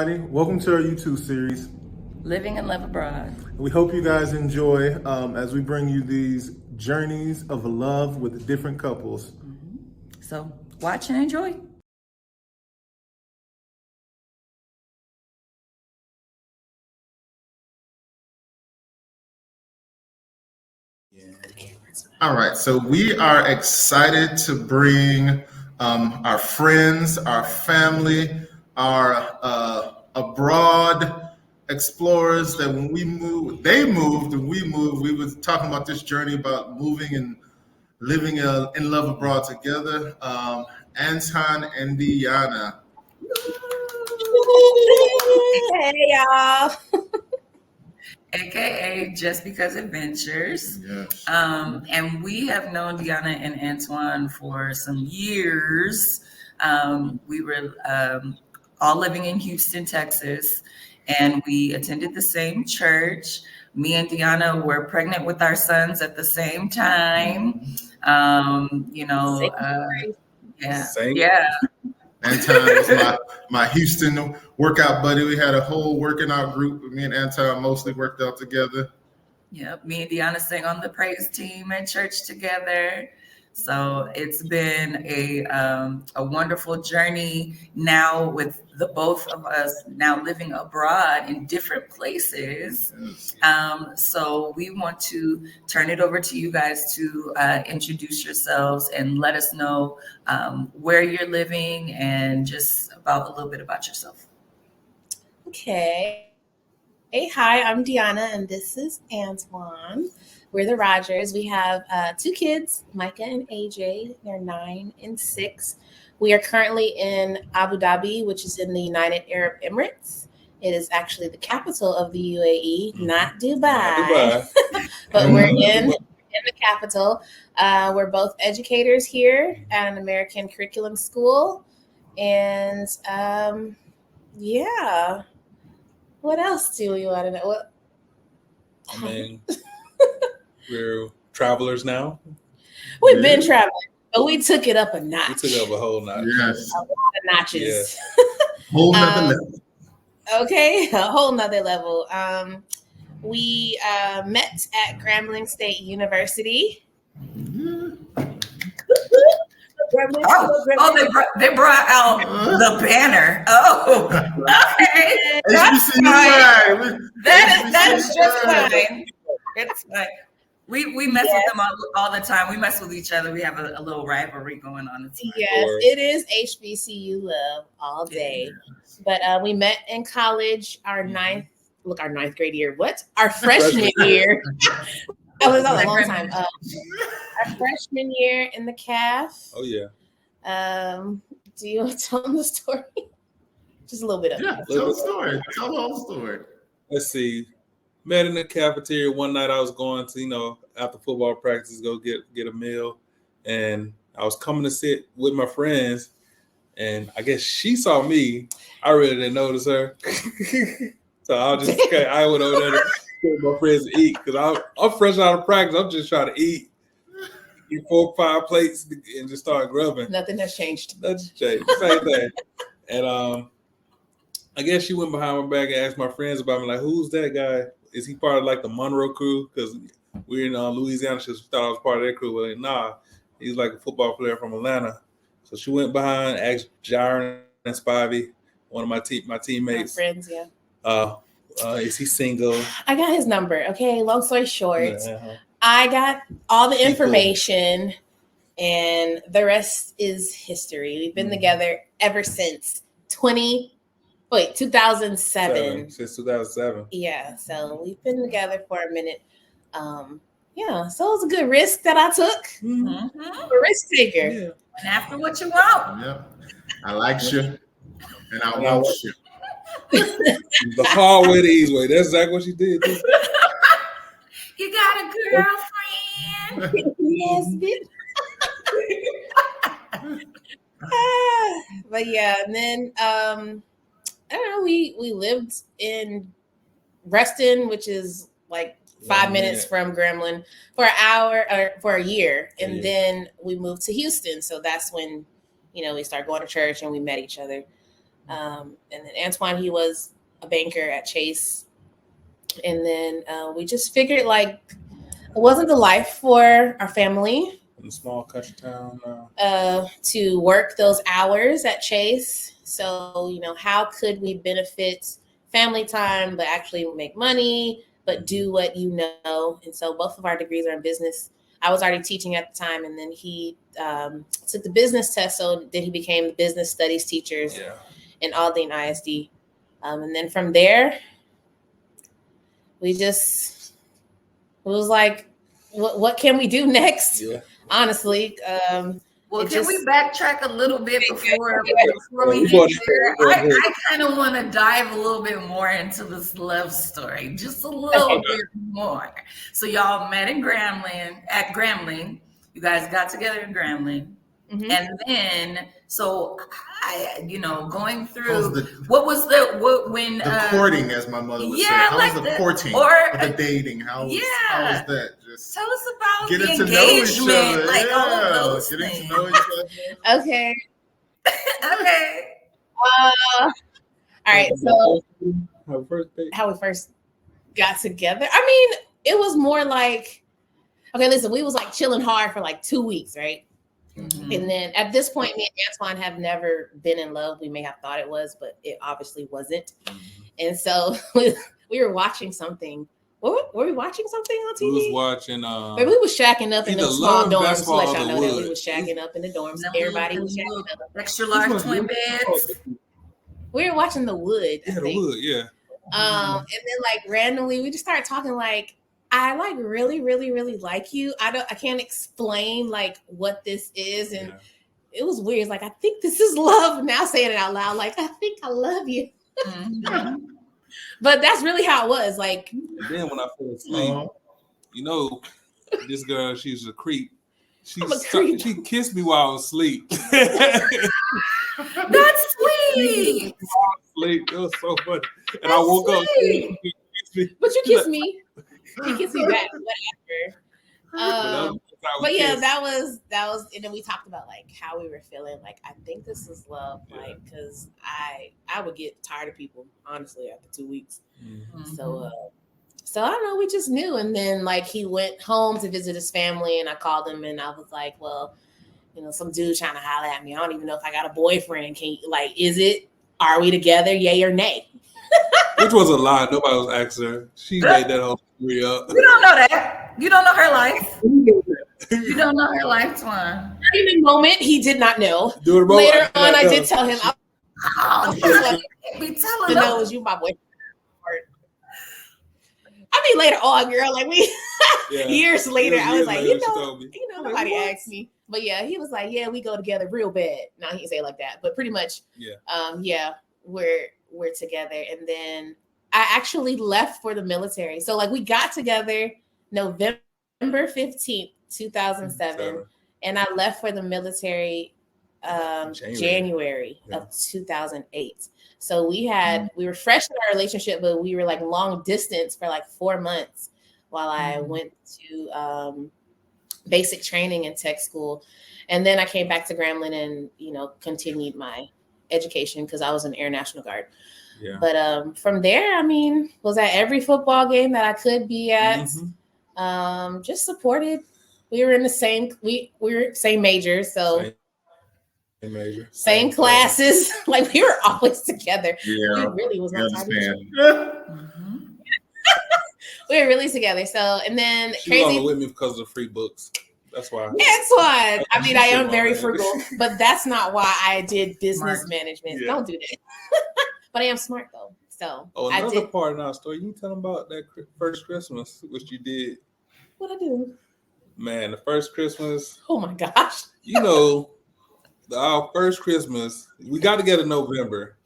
everybody. Welcome to our YouTube series, Living and Love Abroad. We hope you guys enjoy as we bring you these journeys of love with different couples. So watch and enjoy. All right, so we are excited to bring our friends, our family, our abroad explorers that when we moved, they moved and we moved. We were talking about this journey about moving and living in love abroad together. Antoine and Deanna. Hey, y'all. AKA Just Because Adventures. Yes. And we have known Deanna and Antoine for some years. We were all living in Houston, Texas, and we attended the same church. Me and Deanna were pregnant with our sons at the same time. Yeah. Anton was my Houston workout buddy. We had a whole working out group. Me and Anton mostly worked out together. Yep, me and Deanna sang on the praise team at church together. So it's been a wonderful journey now with the both of us now living abroad in different places. So we want to turn it over to you guys to introduce yourselves and let us know where you're living and just about a little bit about yourself. Okay. Hey, hi, I'm Deanna, and this is Antoine. We're the Rogers. We have 2 kids, Micah and AJ. They're 9 and 6. We are currently in Abu Dhabi, which is in the United Arab Emirates. It is actually the capital of the UAE, not Dubai. But we're in the capital. We're both educators here at an American curriculum school. And yeah. What else do we want to know? I mean, we're travelers now. We've been traveling, but we took it up a notch. We took it up a whole notch. Yes. A lot of notches. Yes. Whole nother level. Okay, a whole nother level. We met at Grambling State University. They brought out the banner. Oh, okay. That's fine. That's just fine. It's fine. We mess with them all the time. We mess with each other. We have a little rivalry going on. Yes, it is HBCU love all day. But we met in college, our ninth grade year. What? Our freshman year. That was a long time. Our freshman year in the CAF. Oh yeah. Do you want to tell them the story? Just a little bit of it. Tell the story. Tell the whole story. Let's see. Met in the cafeteria one night. I was going to, after football practice, go get a meal, and I was coming to sit with my friends, and I guess she saw me. I really didn't notice her, so I went over there to with my friends to eat because I'm fresh out of practice. I'm just trying to eat 4 or 5 plates and just start grubbing. Nothing has changed. Nothing changed. Same thing. And I guess she went behind my back and asked my friends about me, like, who's that guy? Is he part of like the Monroe crew? Because we're in Louisiana. She thought I was part of their crew. But nah, he's like a football player from Atlanta. So she went behind, asked Jaron and Spivey, one of my teammates. My friends, yeah. Is he single? I got his number. Okay, long story short, I got all the information, and the rest is history. We've been together ever since 2007. Since 2007. Yeah, so we've been together for a minute. Yeah, so it was a good risk that I took. Mm-hmm. A risk taker. Yeah. And after what you want. Yep. I like you, and I want you. The hard way, the easy way. That's exactly what she did. You got a girlfriend? Yes, bitch. But yeah, and then I don't know. We lived in Reston, which is like 5 minutes from Grambling, for an hour or for a year, and then we moved to Houston. So that's when we started going to church and we met each other. And then Antoine, he was a banker at Chase. And then we just figured like it wasn't the life for our family. In a small country town. To work those hours at Chase. So, you know, how could we benefit family time, but actually make money, but do what you know? And so both of our degrees are in business. I was already teaching at the time, and then he took the business test. So then he became the business studies teachers in Aldine ISD. And then from there, it was like, what can we do next? Yeah. Honestly. Well, can we backtrack a little bit before we get there? I kind of want to dive a little bit more into this love story, just a little bit more. So y'all met in Grambling. You guys got together in Grambling. Mm-hmm. And then, so going through what was the courting, as my mother would say. How was the courting or the dating? How was that? Just tell us about getting the engagement, like all of those getting things. to know each other. Okay. Okay. All right. So how we first got together. I mean, it was more like, okay, listen, we was like chilling hard for like 2 weeks, right? Mm-hmm. And then at this point, me and Antoine have never been in love. We may have thought it was, but it obviously wasn't. Mm-hmm. And so we were watching something. Were we watching something on TV? We was watching. But we was shacking up in those small dorms. To let y'all know that we was shacking up in the dorms. Everybody was shacking up. Extra large twin beds. We were watching The Wood. Yeah, The Wood. Yeah. And then like randomly, we just started talking like, I like really, really, really like you. I can't explain like what this is. And it was weird. It's like, I think this is love. Now saying it out loud, like, I think I love you. Mm-hmm. But that's really how it was. Like, and then when I fell asleep, this girl, she's a creep. She kissed me while I was asleep. That's sweet. It was so funny. And I woke up. But you kissed me. You kissed me back. Whatever. But yeah, that was, and then we talked about like how we were feeling. Like, I think this is love, like, because I would get tired of people, honestly, after 2 weeks. Mm-hmm. So I don't know, we just knew. And then like he went home to visit his family, and I called him, and I was like, well, some dude trying to holler at me. I don't even know if I got a boyfriend. Are we together? Yay or nay? Which was a lie. Nobody was asking her. She made that whole story up. You don't know that. You don't know her life. You don't know her life, Twan. In the moment, he did not know. Later on, I did tell him. Be telling him. No, it was you, my boyfriend. I mean, later on, girl, like years later, I was like, nobody asked me. But yeah, he was like, yeah, we go together real bad. No, he didn't say it like that, but pretty much, we're together. And then I actually left for the military. So like we got together November 15th, 2007. And I left for the military January of 2008. So we were fresh in our relationship, but we were like long distance for like 4 months while I went to basic training in tech school. And then I came back to Grambling and, continued my education because I was in Air National Guard. Yeah. But from there, I mean, was at every football game that I could be at. Mm-hmm. Just supported. We were in the same, we were same major. So same classes. Like we were always together. Yeah. We really was not we were really together. So, and then she was only with me because of the free books. That's why. That's why. I mean, I am very frugal, but that's not why I did business management. Yeah. Don't do that. But I am smart though. So another part in our story, you tell them about that first Christmas, which you did. What I do? Man, the first Christmas. Oh my gosh. Our first Christmas, we got together in November,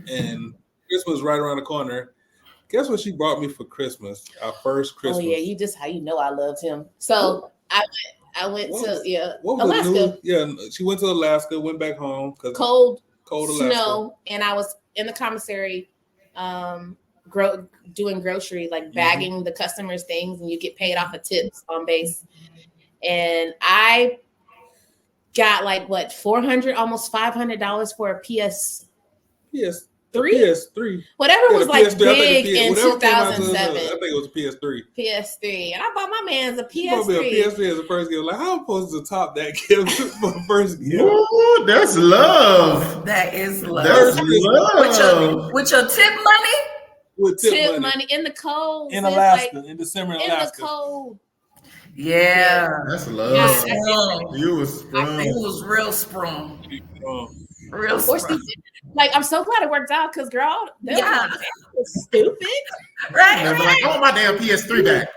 and Christmas right around the corner. Guess what she brought me for Christmas? Our first Christmas. Oh yeah, how you know I loved him. So I went to Alaska. She went to Alaska, went back home because cold Alaska. Snow, and I was in the commissary, doing grocery, like bagging the customers' things, and you get paid off of tips on base. And I got like $400, almost $500 for a PS3. Whatever Yeah, was the like PS3. big in Whatever came out to us, 2007. I think it was a PS3. PS3. And I bought my man's a Probably a PS3. PS3 as a first gift. Like, how am I supposed to top that gift for a first gift? Ooh, that's love. That is love. That's love. With your tip money? With Tip money in the cold. in Alaska, in December in In Alaska. the cold. Yeah. That's You love. was sprung. You was You sprung. was real sprung. Real Or sprung. like, I'm so glad it worked out because, girl, that was stupid. Right. I'm like, I want my damn PS3 back.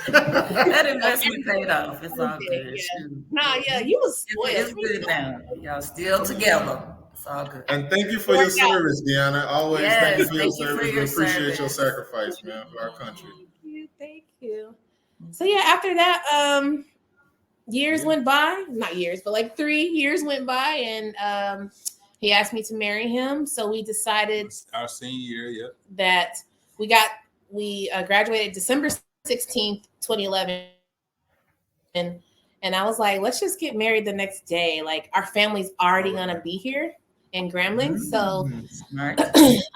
That investment paid off. It's all good. Yeah. Nah, yeah, you was spoiled. It's good now. Y'all still together. It's all good. And thank you for your service, Deanna. Always thank you for your Yes, thank you for service. your We appreciate your service. sacrifice, man, for our country. Thank you. So yeah, after that, years went by. Not years, but like 3 years went by, and he asked me to marry him. So we decided Our senior year, that we graduated December 16th, 2011. And I was like, let's just get married the next day. Like, our family's already gonna be here in Grambling. So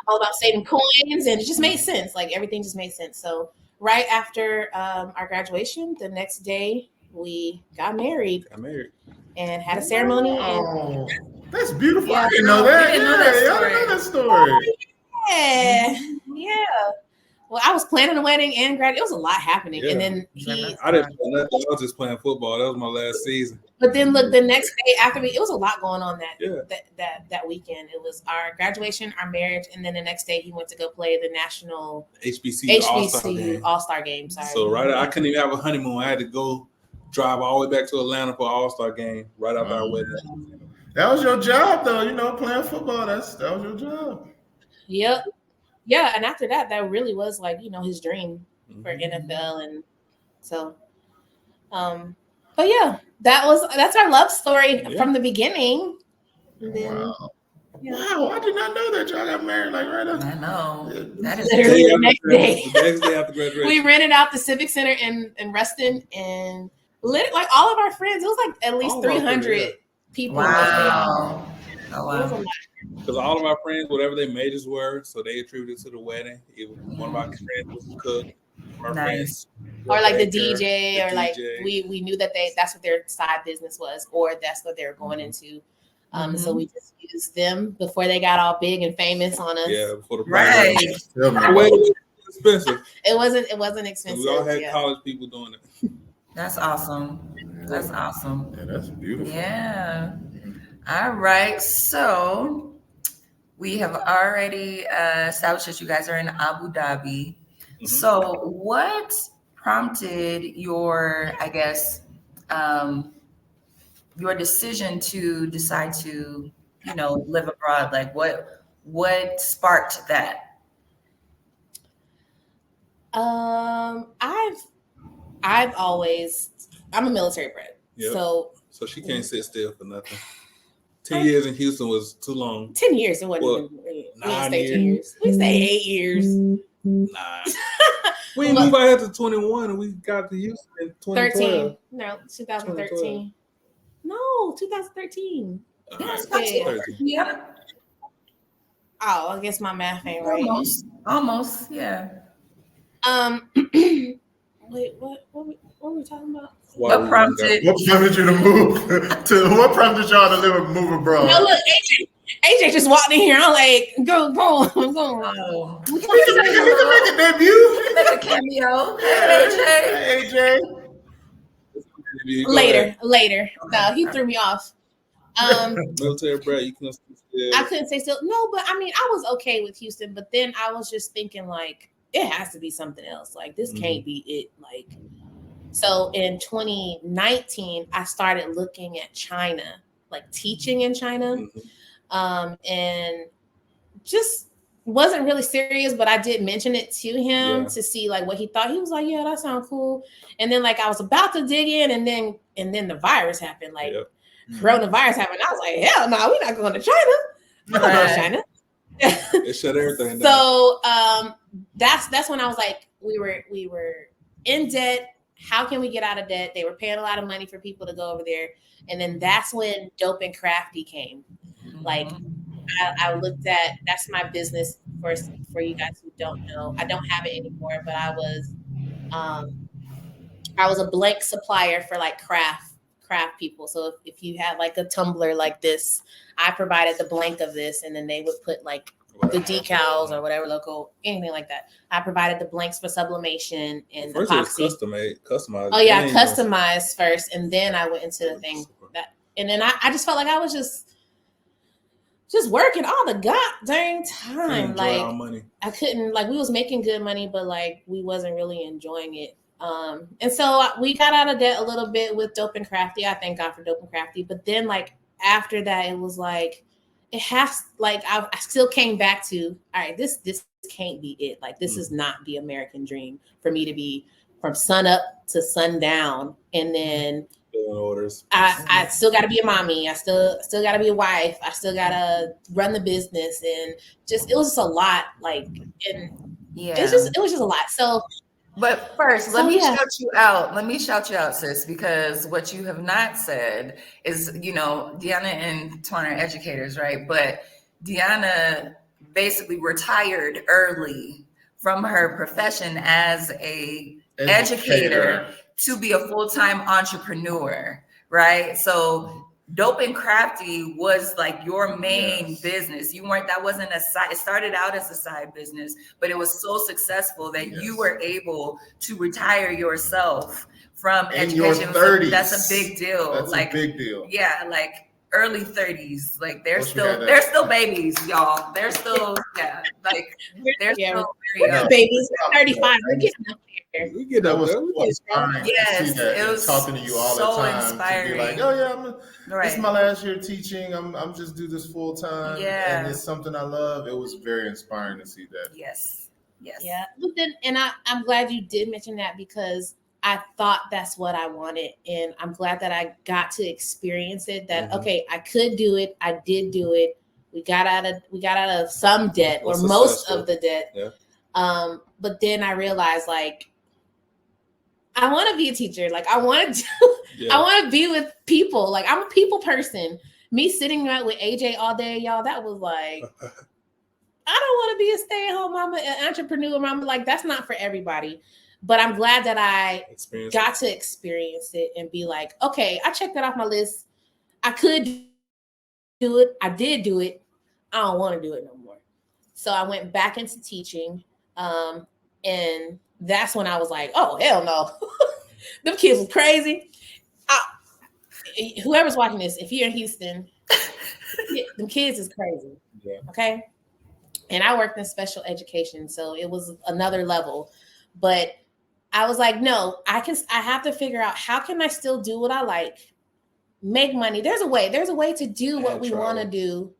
all about saving coins, and it just made sense. Like, everything just made sense. So right after our graduation, the next day we got married and had a ceremony. Oh, that's beautiful. Yeah. I didn't know that. I didn't know that story. Yeah. Well, I was planning a wedding and grad. It was a lot happening, and then I didn't play nothing. I was just playing football. That was my last season. But then look, the next day after it was a lot going on that weekend. It was our graduation, our marriage, and then the next day he went to go play the national HBCU All-Star game. Sorry. So I couldn't even have a honeymoon. I had to go drive all the way back to Atlanta for an All-Star game right after our wedding. That was your job, though. You know, playing football. That was your job. Yep. Yeah, and after that really was like, his dream for NFL, and so, but yeah, that's our love story from the beginning. And then, wow. Wow, I did not know that y'all got married like right after. I know. That is literally the next day. The next day after graduation. We rented out the Civic Center in Reston, and like all of our friends, it was like at least 300 people. Wow. Oh, wow. Because all of our friends, whatever their majors were, so they attributed to the wedding. One of our friends was a cook. Nice. Or like the DJ, or like we knew that that's what their side business was, or that's what they were going into. So we just used them before they got all big and famous on us. Yeah, before the right. Expensive. It wasn't expensive. We all had college people doing it. That's awesome. That's awesome. Yeah, that's beautiful. Yeah. All right. So we have already established that you guys are in Abu Dhabi. Mm-hmm. So what prompted your, I guess, your decision to decide to, live abroad? Like what sparked that? I'm a military bred. Yep. So she can't sit still for nothing. 10 years in Houston was too long. 10 years. It wasn't even 9 years. We stay 8 years. Nah. We didn't move out here to 21 and we got to Houston in 2012. 13. No, 2013. No, 2013. Yeah. Oh, I guess my math ain't right. Almost, yeah. Wait, what were we talking about? What prompted you to move what prompted y'all to move abroad? No, look, AJ just walked in here. I'm like, go. Oh. You can make a debut. Make a cameo. Hey, AJ. Later. No, he threw me off. Military brat, you couldn't stay still. I couldn't stay still. No, but I mean, I was okay with Houston, but then I was just thinking, like, it has to be something else. Like, this can't be it. Like, so in 2019, I started looking at China, like teaching in China, and just wasn't really serious, but I did mention it to him to see like what he thought. He was like, "Yeah, that sounds cool." And then like I was about to dig in, and then the virus happened. Like coronavirus happened. I was like, "Hell no, we're not going to China. I'm not going to China." It shut everything down. So that's when I was like, we were in debt. How can we get out of debt? They were paying a lot of money for people to go over there. And then that's when Dope and Crafty came. Like I looked at, that's my business for you guys who don't know. I don't have it anymore, but um, I was a blank supplier for like craft people. So if you had like a tumbler like this, I provided the blank of this, and then they would put like the decals or whatever logo, anything like that. I provided the blanks for sublimation and First epoxy. it was customized. Oh yeah, I customized first, and then I went into the thing that, and then I just felt like I was just working all the goddamn time. Like our money. I couldn't, like, we was making good money, but like we wasn't really enjoying it. And so we got out of debt a little bit with Dope and Crafty. I thank God for Dope and Crafty. But then like after that, it was like, it has, like, I still came back to, all right, this can't be it. Like, this is not the American dream for me to be from sun up to sundown. And then orders. I still got to be a mommy. I still got to be a wife. I still got to run the business. And just, it was just a lot. Like, and Yeah, it was just a lot. So, but first, let me shout you out. Let me shout you out, sis, because what you have not said is, you know, Deanna and Antoine are educators, right? But Deanna basically retired early from her profession as a educator to be a full-time entrepreneur, right? So Dope and Crafty was like your main business. You weren't, that wasn't a side, it started out as a side business, but it was so successful that you were able to retire yourself from education. Your 30s. So that's a big deal. That's like, a big deal. Yeah, like early 30s. Like they're still babies, y'all. They're still, they're still very babies. 35. We're getting up there. We get up there. Yes, it was talking to you all so the time. Inspiring. To be like, oh yeah, this is my last year teaching. I'm just do this full time. Yeah, and it's something I love. It was very inspiring to see that. Yes. Yeah, but then, and I'm glad you did mention that, because I thought that's what I wanted, and I'm glad that I got to experience it. That okay, I could do it. I did do it. We got out of some debt, or most of the debt. Yeah. But then I realized, like, I want to be a teacher. Like, I want to I want to be with people. Like, I'm a people person. Me sitting out with AJ all day, y'all, that was like, I don't want to be a stay-at-home mama, an entrepreneur mama. Like, that's not for everybody. But I'm glad that I got to experience it and be like, okay, I checked that off my list. I could do it. I did do it. I don't want to do it no more. So I went back into teaching. And that's when I was like, oh, hell no. Them kids was crazy. Whoever's watching this, if you're in Houston, them kids is crazy. Yeah. Okay. And I worked in special education, so it was another level. But I was like, no, I have to figure out, how can I still do what I like, make money? There's a way to do what we want to do.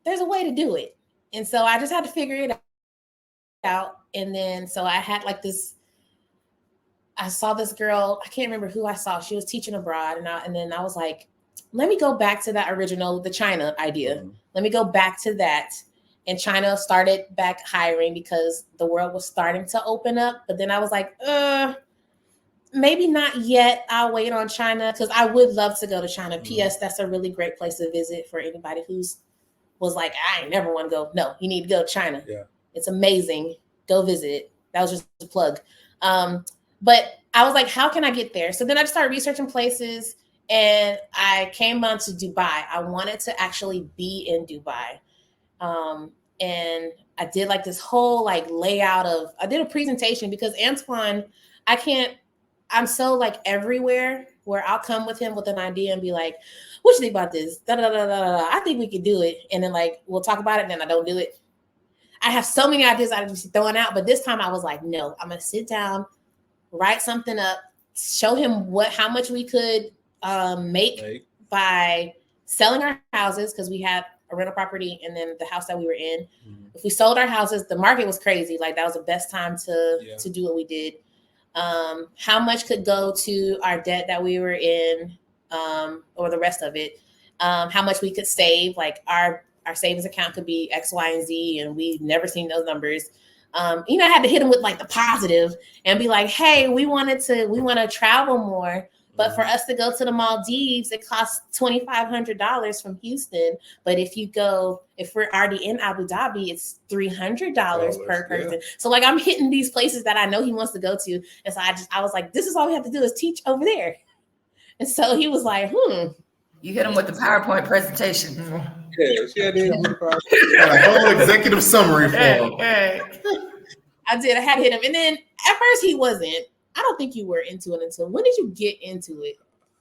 There's a way to do it. And so I just had to figure it out. And then, so I had like this, I saw this girl, I can't remember who I saw. She was teaching abroad. And then I was like, let me go back to that original, the China idea. Mm-hmm. Let me go back to that. And China started back hiring because the world was starting to open up. But then I was like, maybe not yet. I'll wait on China, because I would love to go to China. Mm-hmm. P.S. That's a really great place to visit for anybody was like, I ain't never want to go. No, you need to go to China. Yeah. It's amazing. Go visit it. That was just a plug. But I was like, how can I get there? So then I started researching places, and I came on to Dubai. I wanted to actually be in Dubai. And I did like this whole like layout I did a presentation, because Antoine, I'm so like everywhere, where I'll come with him with an idea and be like, what you think about this? Da, da, da, da, da. I think we could do it. And then like, we'll talk about it, and then I don't do it. I have so many ideas I'm just throwing out, but this time I was like, no, I'm going to sit down, write something up, show him how much we could make by selling our houses, because we had a rental property and then the house that we were in. Mm-hmm. If we sold our houses, the market was crazy. Like, that was the best time to do what we did. How much could go to our debt that we were in, or the rest of it. How much we could save, like our savings account could be X, Y, and Z, and we've never seen those numbers. I had to hit them with like the positive and be like, hey, we want to travel more. But for us to go to the Maldives, it costs $2,500 from Houston. But if we're already in Abu Dhabi, it's $300 per person. Yeah. So like I'm hitting these places that I know he wants to go to. And so I was like, this is all we have to do is teach over there. And so he was like, You hit him with the PowerPoint presentation. Yeah, she had a whole executive summary for him. I did. I had to hit him. And then at first he wasn't. I don't think you were into it until when did you get into it?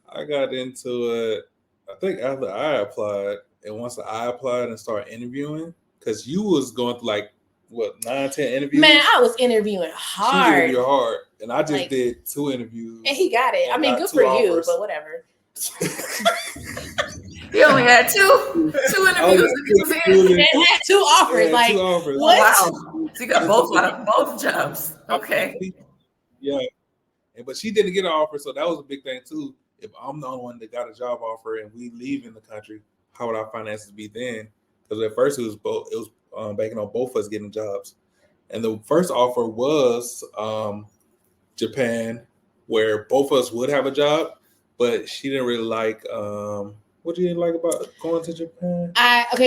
I got into it, I think after I applied. And once I applied and started interviewing, because you was going through 9, 10 interviews. Man, I was interviewing hard. She interviewed hard. And I just did 2 interviews. And he got it. I mean, good for you, but whatever. He only had two interviews. And had 2 offers. Yeah, 2 offers. What? Wow. So you got both jobs. Okay. Yeah. But she didn't get an offer, so that was a big thing too. If I'm the only one that got a job offer and we leave in the country, how would our finances be then? Because at first it was banking on both of us getting jobs. And the first offer was Japan, where both of us would have a job, but she didn't really like what do you like about going to Japan?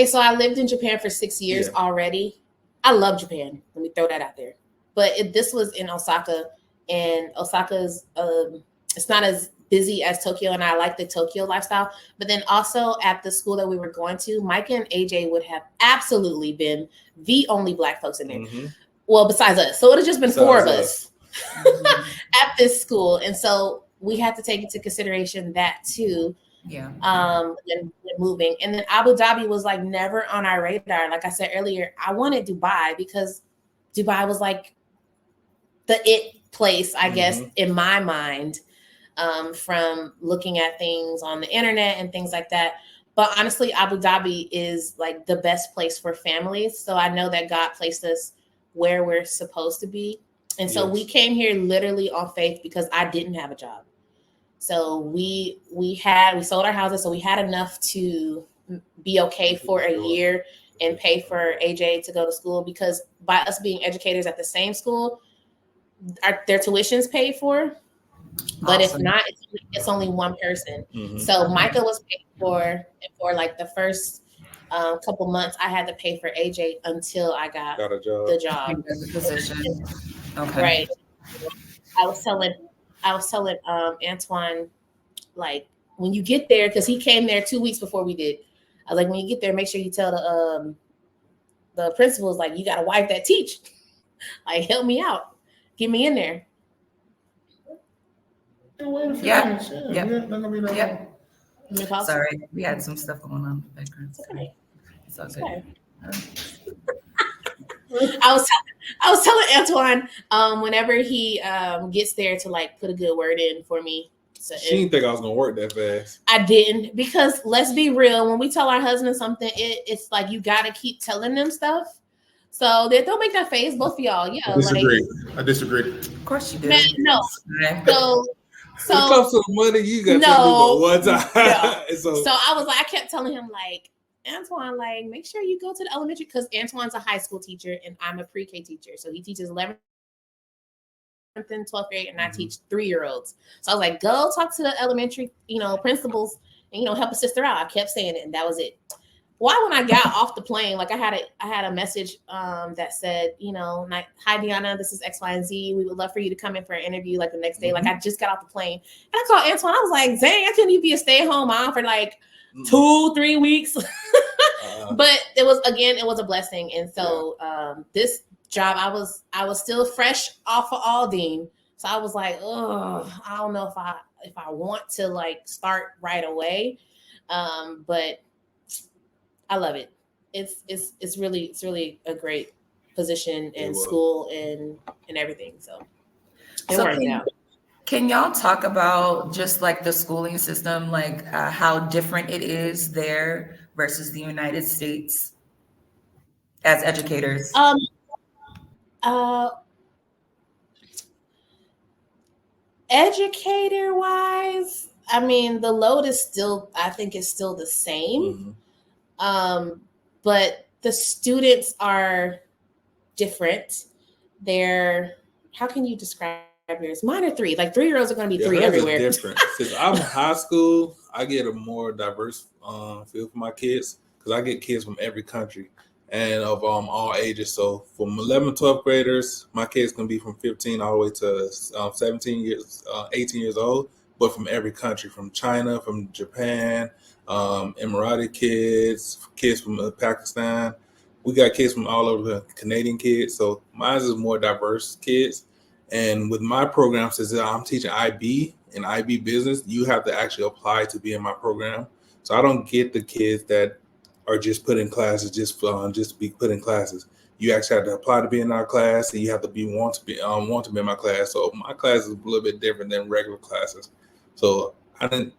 So I lived in Japan for 6 years already. I love Japan. Let me throw that out there. But this was in Osaka, and Osaka's it's not as busy as Tokyo, and I like the Tokyo lifestyle. But then also at the school that we were going to, Micah and AJ would have absolutely been the only Black folks in there. Mm-hmm. Well, besides us. So it would have just been 4 of us at this school. And so we had to take into consideration that too. Yeah. And moving. And then Abu Dhabi was never on our radar. Like I said earlier, I wanted Dubai because Dubai was the it place, I guess, in my mind, from looking at things on the internet and things like that. But honestly, Abu Dhabi is the best place for families. So I know that God placed us where we're supposed to be. And so we came here literally on faith because I didn't have a job. So we sold our houses. So we had enough to be okay for a year and pay for AJ to go to school, because by us being educators at the same school, their tuition's paid for. But if not, it's only one person. Mm-hmm. So Micah was paid for the first couple months. I had to pay for AJ until I got a job. The job. The position. Okay. Right. I was telling Antoine, when you get there, because he came there 2 weeks before we did. I was like, when you get there, make sure you tell the principals, you got a wife that teach. Help me out. Get me in there. Yeah. Sorry, we had some stuff going on in the background. Okay. It's all good. I was telling Antoine whenever he gets there to put a good word in for me. So she didn't think I was gonna work that fast. I didn't, because let's be real, when we tell our husband something, it's you gotta keep telling them stuff. So don't make that face, both of y'all. Yeah, I disagree. Of course you do. Man, no. So when it comes to the money, you got to tell me one time. Yeah. So I was I kept telling him Antoine, make sure you go to the elementary, because Antoine's a high school teacher and I'm a pre-K teacher. So he teaches 11th and 12th grade, and I teach 3-year-olds. So I was go talk to the elementary, principals, and help a sister out. I kept saying it, and that was it. Why, when I got off the plane, I had a message that said, hi Deanna, this is X, Y, and Z. We would love for you to come in for an interview the next day. I just got off the plane, and I called Antoine. I was like, dang, I couldn't even be a stay-at-home mom for 2-3 weeks. But it was a blessing. And so this job, I was still fresh off of Aldine. So I was I don't know if I want to start right away. But I love it. It's really a great position and school and everything. So it worked out. Can y'all talk about just the schooling system, how different it is there versus the United States as educators? Educator wise, the load is still, I think it's still the same. Mm-hmm. But the students are different. How can you describe years. Mine are 3. Like 3-year-olds are going to be 3 hers is everywhere. different. Since I'm in high school, I get a more diverse feel for my kids because I get kids from every country and of all ages. So from 11, 12th graders, my kids can be from 15 all the way to 17 years, 18 years old, but from every country, from China, from Japan, Emirati kids from Pakistan. We got kids from all over the Canadian kids. So mine is more diverse kids. And with my program, since I'm teaching IB and IB business, you have to actually apply to be in my program. So I don't get the kids that are just put in classes just to be put in classes. You actually have to apply to be in our class, and you have to want to be in my class. So my class is a little bit different than regular classes. So I think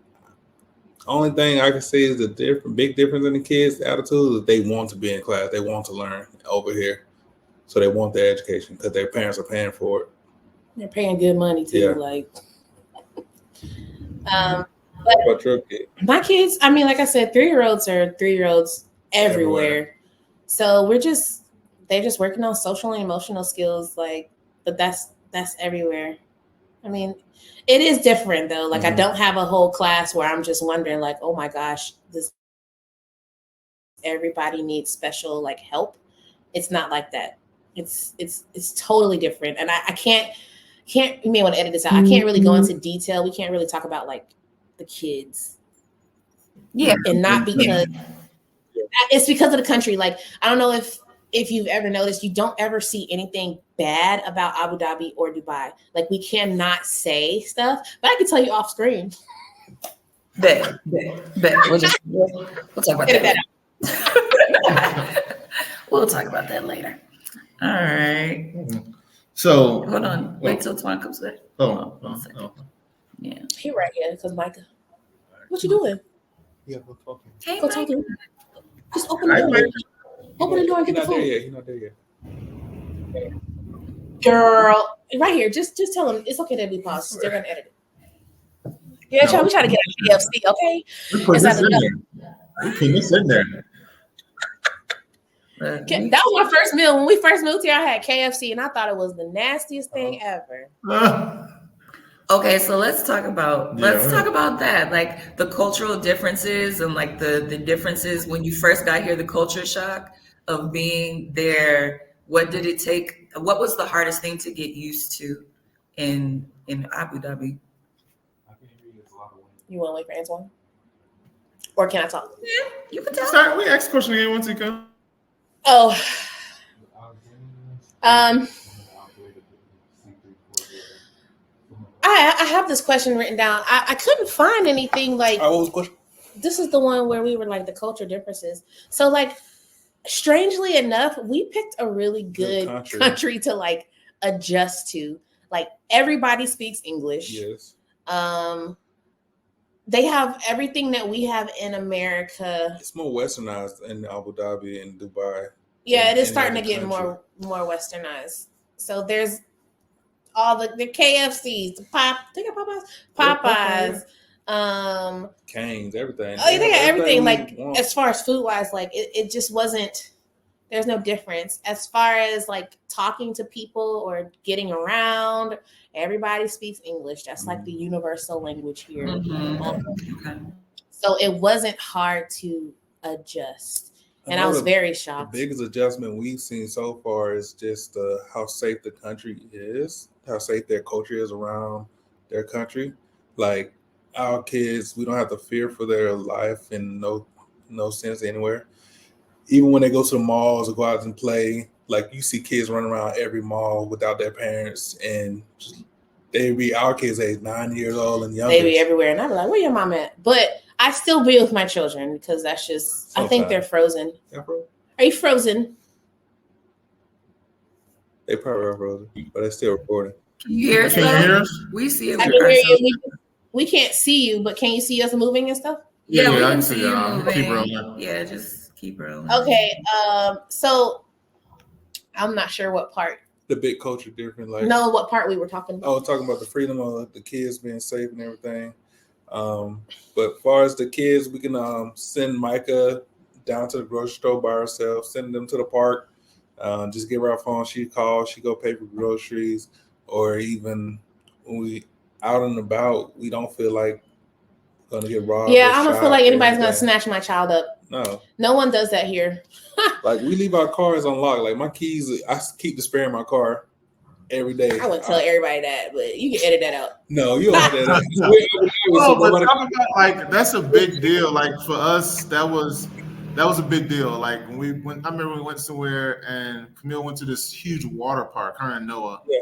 only thing I can say is the big difference in the kids' attitude is they want to be in class. They want to learn over here. So they want their education because their parents are paying for it. They're paying good money too. Yeah. Like, But your kid? my kids, I mean, like I said, 3-year-olds are 3-year-olds everywhere. So they're just working on social and emotional skills. Like, but that's everywhere. I mean, it is different though. Like, I don't have a whole class where I'm just wondering, like, oh my gosh, everybody needs special like help. It's not like that. It's totally different. And I can't, you may want to edit this out. I can't really go into detail. We can't really talk about like the kids. Yeah. And not because it's because of the country. Like, I don't know if you've ever noticed, you don't ever see anything bad about Abu Dhabi or Dubai. Like, we cannot say stuff, but I can tell you off screen. Bet. We'll talk about that later. We'll talk about that later. All right. So Hold on. Wait till Twan comes back. Oh, One second. Yeah. He right here because Micah. What you doing? Yeah, go talking. Hey, Go talk to him. Just open the door. Open the door and get the phone. He's not there yet. Girl, right here. Just tell him it's okay that we pause. They're gonna edit it. Yeah, we try to get a KFC, okay? we put this in there. We put this in there. That was my first meal. When we first moved here, I had KFC, and I thought it was the nastiest thing ever. Okay, so let's talk about that, like the cultural differences and like the differences when you first got here, the culture shock of being there. What did it take? What was the hardest thing to get used to in Abu Dhabi? You want to wait for Antoine, or can I talk? Yeah, you can talk. Start. We ask the question again once you come. Oh, I have this question written down. I couldn't find anything like. What was the question? This is the one where we were like the culture differences. So like, strangely enough, we picked a really good country to like adjust to. Like, everybody speaks English. Yes. They have everything that we have in America. It's more westernized in Abu Dhabi and Dubai. Yeah, it is starting to get more westernized. So there's all the KFCs, they got Popeyes, Canes, everything. Oh, they got everything. Like, as far as food wise, like it just wasn't. There's no difference as far as like talking to people or getting around. Everybody speaks English. That's like the universal language here. Okay. So it wasn't hard to adjust. And I was very shocked. The biggest adjustment we've seen so far is just how safe the country is, how safe their culture is around their country. Like, our kids, we don't have to fear for their life in no sense anywhere. Even when they go to the malls or go out and play, like, you see kids running around every mall without their parents, and they be our kids age 9 years old and younger. They be everywhere, and I be like, "Where your mom at?" But I still be with my children because that's just. Sometimes. I think they're frozen. Are you frozen? They probably are frozen, but they're still recording. Can you hear us? We see it. I can hear you. We can't see you, but can you see us moving and stuff? Yeah, we can see you moving. Keep rolling. Yeah, just keep rolling. Okay. So I'm not sure what part. The big culture difference. Like, no, what part we were talking about. I was talking about the freedom of the kids being safe and everything. But as far as the kids, we can send Micah down to the grocery store by herself, send them to the park, just give her our phone. She calls, she go pay for groceries, or even when we out and about, we don't feel like gonna get robbed. Yeah, I don't feel like anybody's gonna snatch my child up. No one does that here. Like, we leave our cars unlocked. Like, my keys, I keep the spare in my car every day. I wouldn't tell everybody that, but you can edit that out. No, you don't have that. Well, but talk about, like, that's a big deal. Like, for us, that was a big deal. Like, I remember we went somewhere and Camille went to this huge water park, her and Noah. Yeah.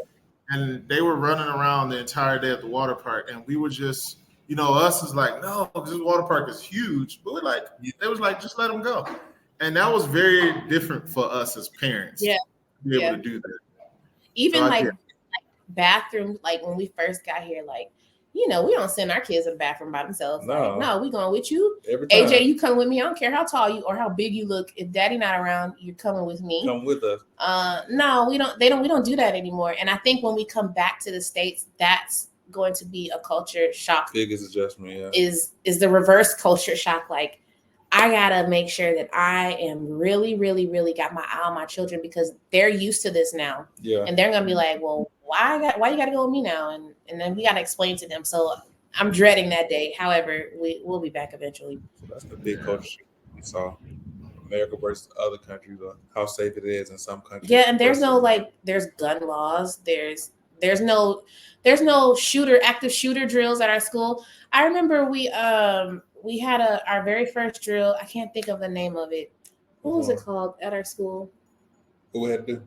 And they were running around the entire day at the water park, and we were just, us is like, no, because this water park is huge. But we're like, it was like, just let them go. And that was very different for us as parents. Yeah. To be able to do that. Even like bathrooms, like when we first got here, like, we don't send our kids in the bathroom by themselves. No, like, we going with you. Every time. AJ, you come with me. I don't care how tall you or how big you look. If daddy not around, you're coming with me. Come with us. No, we don't do that anymore. And I think when we come back to the States, that's going to be a culture shock. Biggest adjustment, yeah. Is the reverse culture shock. Like, I gotta make sure that I am really, really, really got my eye on my children because they're used to this now. Yeah. And they're gonna be like, well, why you gotta go with me now? And then we gotta explain to them. So I'm dreading that day. However, we'll be back eventually. So that's the big culture shift we saw. America versus other countries, or how safe it is in some countries. Yeah, and there's there's gun laws. There's no active shooter drills at our school. I remember we had our very first drill. I can't think of the name of it. What was it called at our school? What we had to do?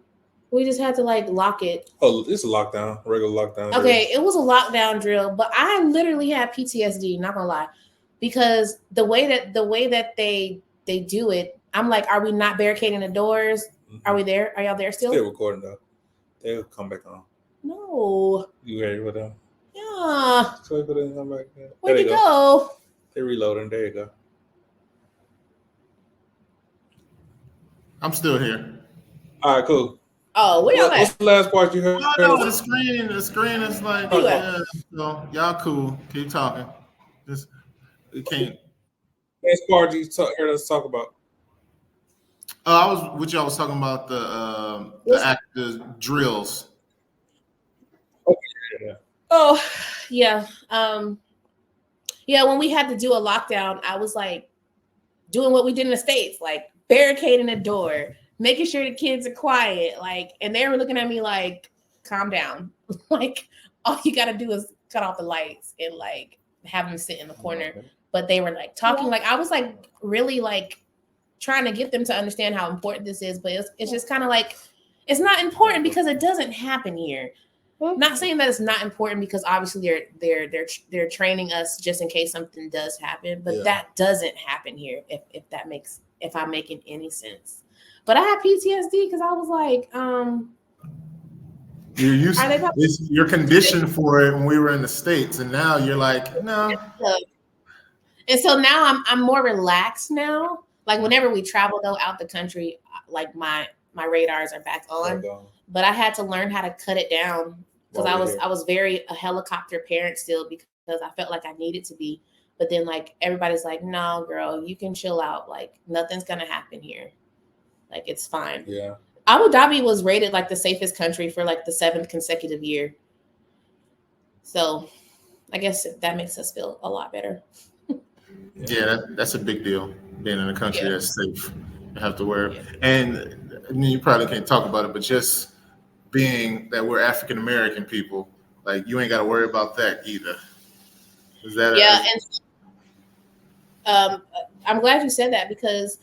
We just had to lock it. Oh, it's a lockdown, regular lockdown. Okay, it was a lockdown drill, but I literally had PTSD, not gonna lie. Because the way that they do it, I'm like, are we not barricading the doors? Mm-hmm. Are we there? Are y'all there still? Still recording though. They'll come back on. No. You ready for them? Yeah. So wait for them to come back. Where'd you go? They're reloading. There you go. I'm still here. All right, cool. Oh, where y'all at? What's the last part you heard? No, the screen is like, yeah, so y'all cool. Keep talking. Just, we can't. Last part you heard us talk about. I was talking about the drills. Okay, yeah. Oh, yeah. Yeah, when we had to do a lockdown, I was like doing what we did in the States, like barricading the door, making sure the kids are quiet, and they were looking at me like, calm down. Like, all you got to do is cut off the lights and have them sit in the corner. Okay. But they were talking, I was really trying to get them to understand how important this is. But it's just kind of it's not important because it doesn't happen here. Not saying that it's not important because obviously they're training us just in case something does happen, but that doesn't happen here. If I'm making any sense, but I have PTSD because I was like, you're conditioned for it when we were in the States, and now you're like, no. And so now I'm more relaxed now. Like whenever we travel though out the country, my radars are back on. But I had to learn how to cut it down because I was very a helicopter parent still because I felt like I needed to be. But then everybody's like, no, girl, you can chill out. Nothing's gonna happen here. It's fine. Yeah. Abu Dhabi was rated the safest country for the 7th consecutive year. So I guess that makes us feel a lot better. Yeah, that's a big deal. Being in a country that's safe. You have to wear. And I mean, you probably can't talk about it, but just being that we're African American people, you ain't got to worry about that either. Is that? And I'm glad you said that because,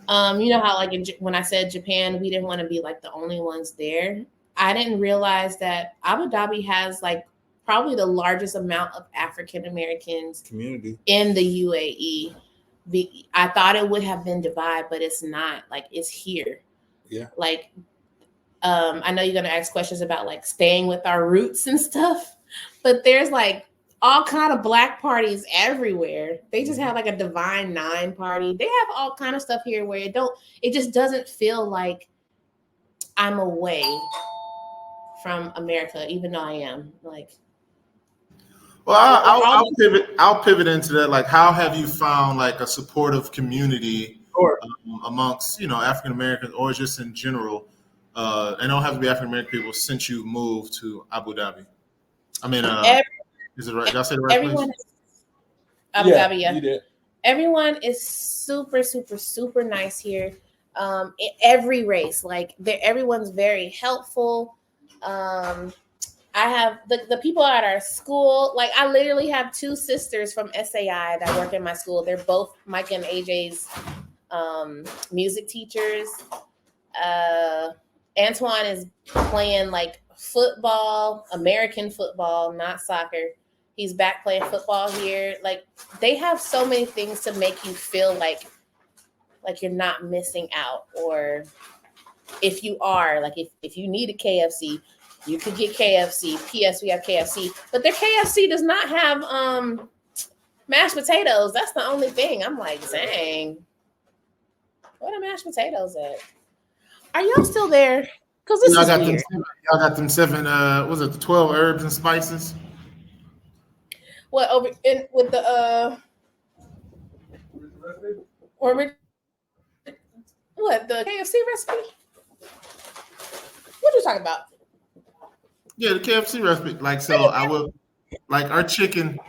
you know how when I said Japan, we didn't want to be the only ones there. I didn't realize that Abu Dhabi has probably the largest amount of African Americans community in the UAE. I thought it would have been Dubai, but it's not. It's here. Yeah. I know you're gonna ask questions about staying with our roots and stuff, but there's all kind of Black parties everywhere. They just have a Divine Nine party. They have all kind of stuff here where it just doesn't feel like I'm away from America, even though I am. Well, I'll pivot into that. How have you found a supportive community amongst African Americans or just in general? And don't have to be African American people since you moved to Abu Dhabi. I mean, is it right? Did I say the right Everyone place? is Abu Dhabi, yeah. You did. Everyone is super, super, super nice here. In every race, like everyone's very helpful. I have the people at our school. Like I literally have two sisters from SAI that work in my school. They're both Mike and AJ's music teachers. Antoine is playing like football, American football, not soccer. He's back playing football here. Like they have so many things to make you feel like you're not missing out. Or if you are, like if you need a KFC, you could get KFC. PS, we have KFC. But their KFC does not have mashed potatoes. That's the only thing. I'm like, dang. What are mashed potatoes at? Are y'all still there? Because this is weird. Y'all got them 7, was it the 12 herbs and spices? What over in with the or what the KFC recipe? What are you talking about? Yeah, the KFC recipe. Like, so I will, like our chicken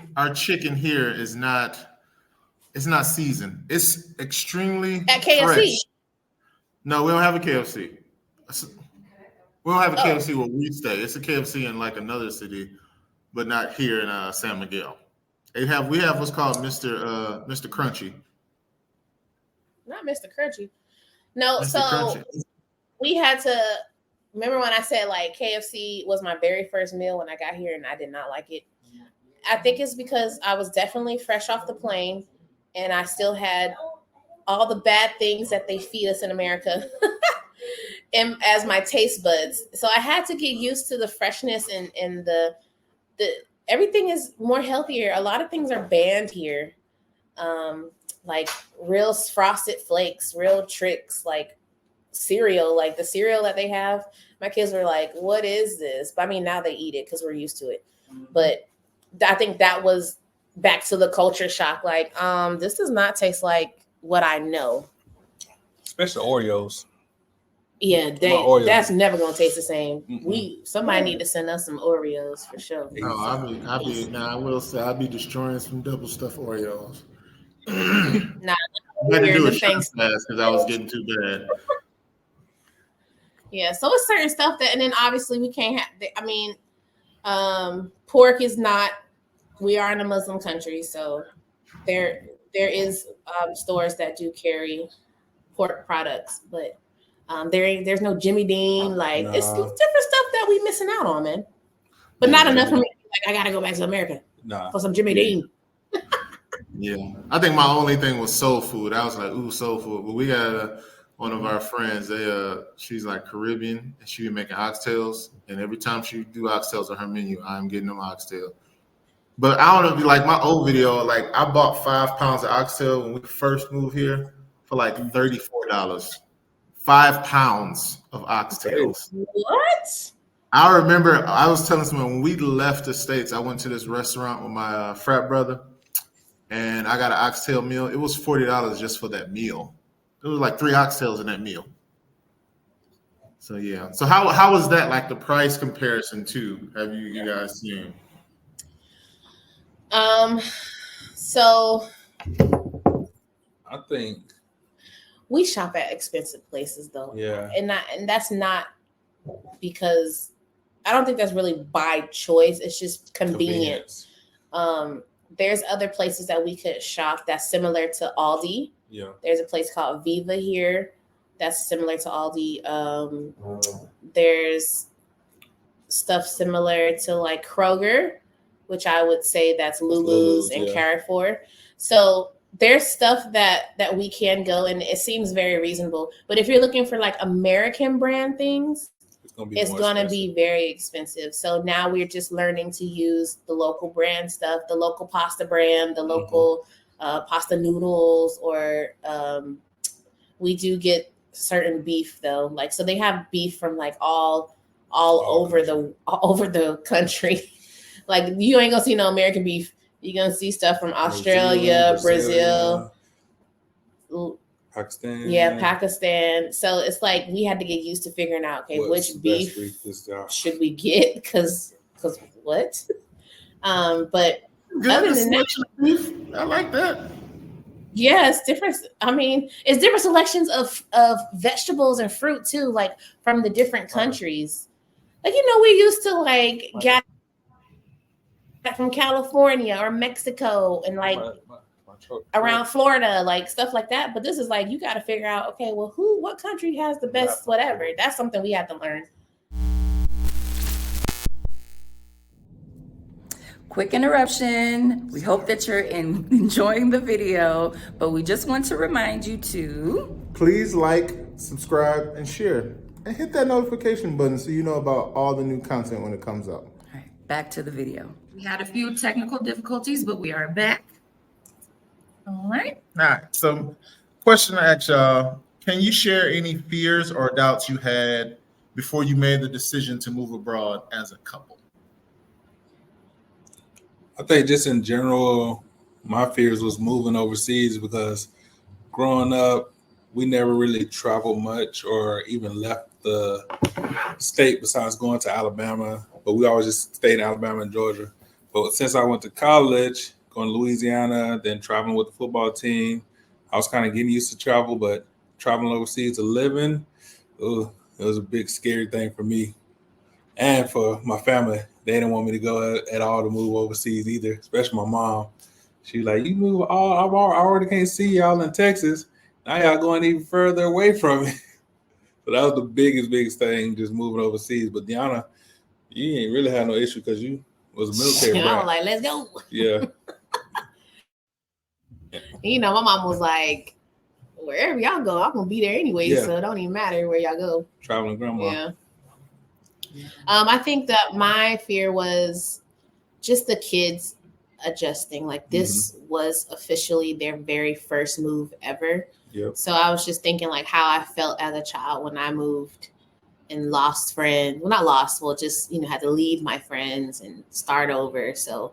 here is not, it's not seasoned. It's extremely At KFC. fresh. No, we don't have a KFC. We don't have a KFC where we stay. It's a KFC in like another city, but not here in San Miguel. We have what's called Mr. Crunchy. Not Mr. Crunchy. No, Mr. so Crunchy. we had to remember when I said like KFC was my very first meal when I got here and I did not like it. I think it's because I was definitely fresh off the plane and I still had all the bad things that they feed us in America as my taste buds. So I had to get used to the freshness and the everything is more healthier. A lot of things are banned here. Like real frosted flakes, real tricks, like cereal, like the cereal that they have. My kids were like, what is this? But I mean, now they eat it because we're used to it. But I think that was back to the culture shock. Like, this does not taste like what I know. Especially Oreos. Yeah, that's never gonna taste the same. Somebody need to send us some Oreos for sure. No, I will say I'll be destroying some double stuffed Oreos. Nah, I had to do a shot fast because I was getting too bad. Yeah, so it's certain stuff that, and then obviously we can't have. I mean, pork is not. We are in a Muslim country, so there is stores that do carry pork products, but there's no Jimmy Dean. Like it's different stuff that we missing out on, man. But not enough for me. Like I gotta go back to America for some Jimmy Dean. Yeah, I think my only thing was soul food. I was like, ooh, soul food. But we got one of our friends. She's like Caribbean, and she be making oxtails. And every time she do oxtails on her menu, I'm getting them oxtail. But I don't know if you like my old video. Like I bought 5 pounds of oxtail when we first moved here for like $34. 5 pounds of oxtails. What? I remember I was telling someone when we left the States, I went to this restaurant with my frat brother. And I got an oxtail meal. It was $40 just for that meal. There was like 3 oxtails in that meal. So yeah. So how was that like the price comparison too? Have you guys seen? So I think we shop at expensive places though. Yeah. And that's not because I don't think that's really by choice. It's just convenience. There's other places that we could shop that's similar to Aldi. Yeah. There's a place called Viva here that's similar to Aldi. There's stuff similar to like Kroger, which I would say that's Lulu's and Carrefour. So there's stuff that we can go and it seems very reasonable. But if you're looking for like American brand things, it's going to be very expensive. So now we're just learning to use the local brand stuff, the local pasta brand, the local pasta noodles, or we do get certain beef though. Like, so they have beef from like all over the country. Like you ain't gonna see no American beef. You're gonna see stuff from Australia, Brazil. Pakistan. Yeah, Pakistan. So it's like we had to get used to figuring out, okay, which beef should we get? Because because what? But Good, other the than that, selection of beef. I like that. yeah, it's different. I mean, it's different selections of vegetables and fruit too, like from the different countries. Like, we used to like get from California or Mexico and like around Florida, like stuff like that. But this is like, you got to figure out, okay, well, what country has the best whatever? That's something we have to learn. Quick interruption. We hope that you're enjoying the video, but we just want to remind you to Please like, subscribe, and share. And hit that notification button so you know about all the new content when it comes up. All right, back to the video. We had a few technical difficulties, but we are back. All right. All right. So, question to ask y'all: can you share any fears or doubts you had before you made the decision to move abroad as a couple? I think just in general, my fears was moving overseas because growing up, we never really traveled much or even left the state besides going to Alabama. But we always just stayed in Alabama and Georgia. But since I went to college, going to Louisiana, then traveling with the football team, I was kind of getting used to travel, but traveling overseas to living, it was a big scary thing for me and for my family. They didn't want me to go at all to move overseas either, especially my mom. She was like, you move all, I already can't see y'all in Texas. Now y'all going even further away from me. So that was the biggest thing, just moving overseas. But Deanna, you ain't really had no issue because you was a military brat. I was like, let's go. Yeah. My mom was like, wherever y'all go, I'm gonna be there anyway, so it don't even matter where y'all go. Traveling grandma. Yeah. I think that my fear was just the kids adjusting. Like this was officially their very first move ever. Yep. So I was just thinking like how I felt as a child when I moved and lost friends. Well, not lost, well, just, had to leave my friends and start over. So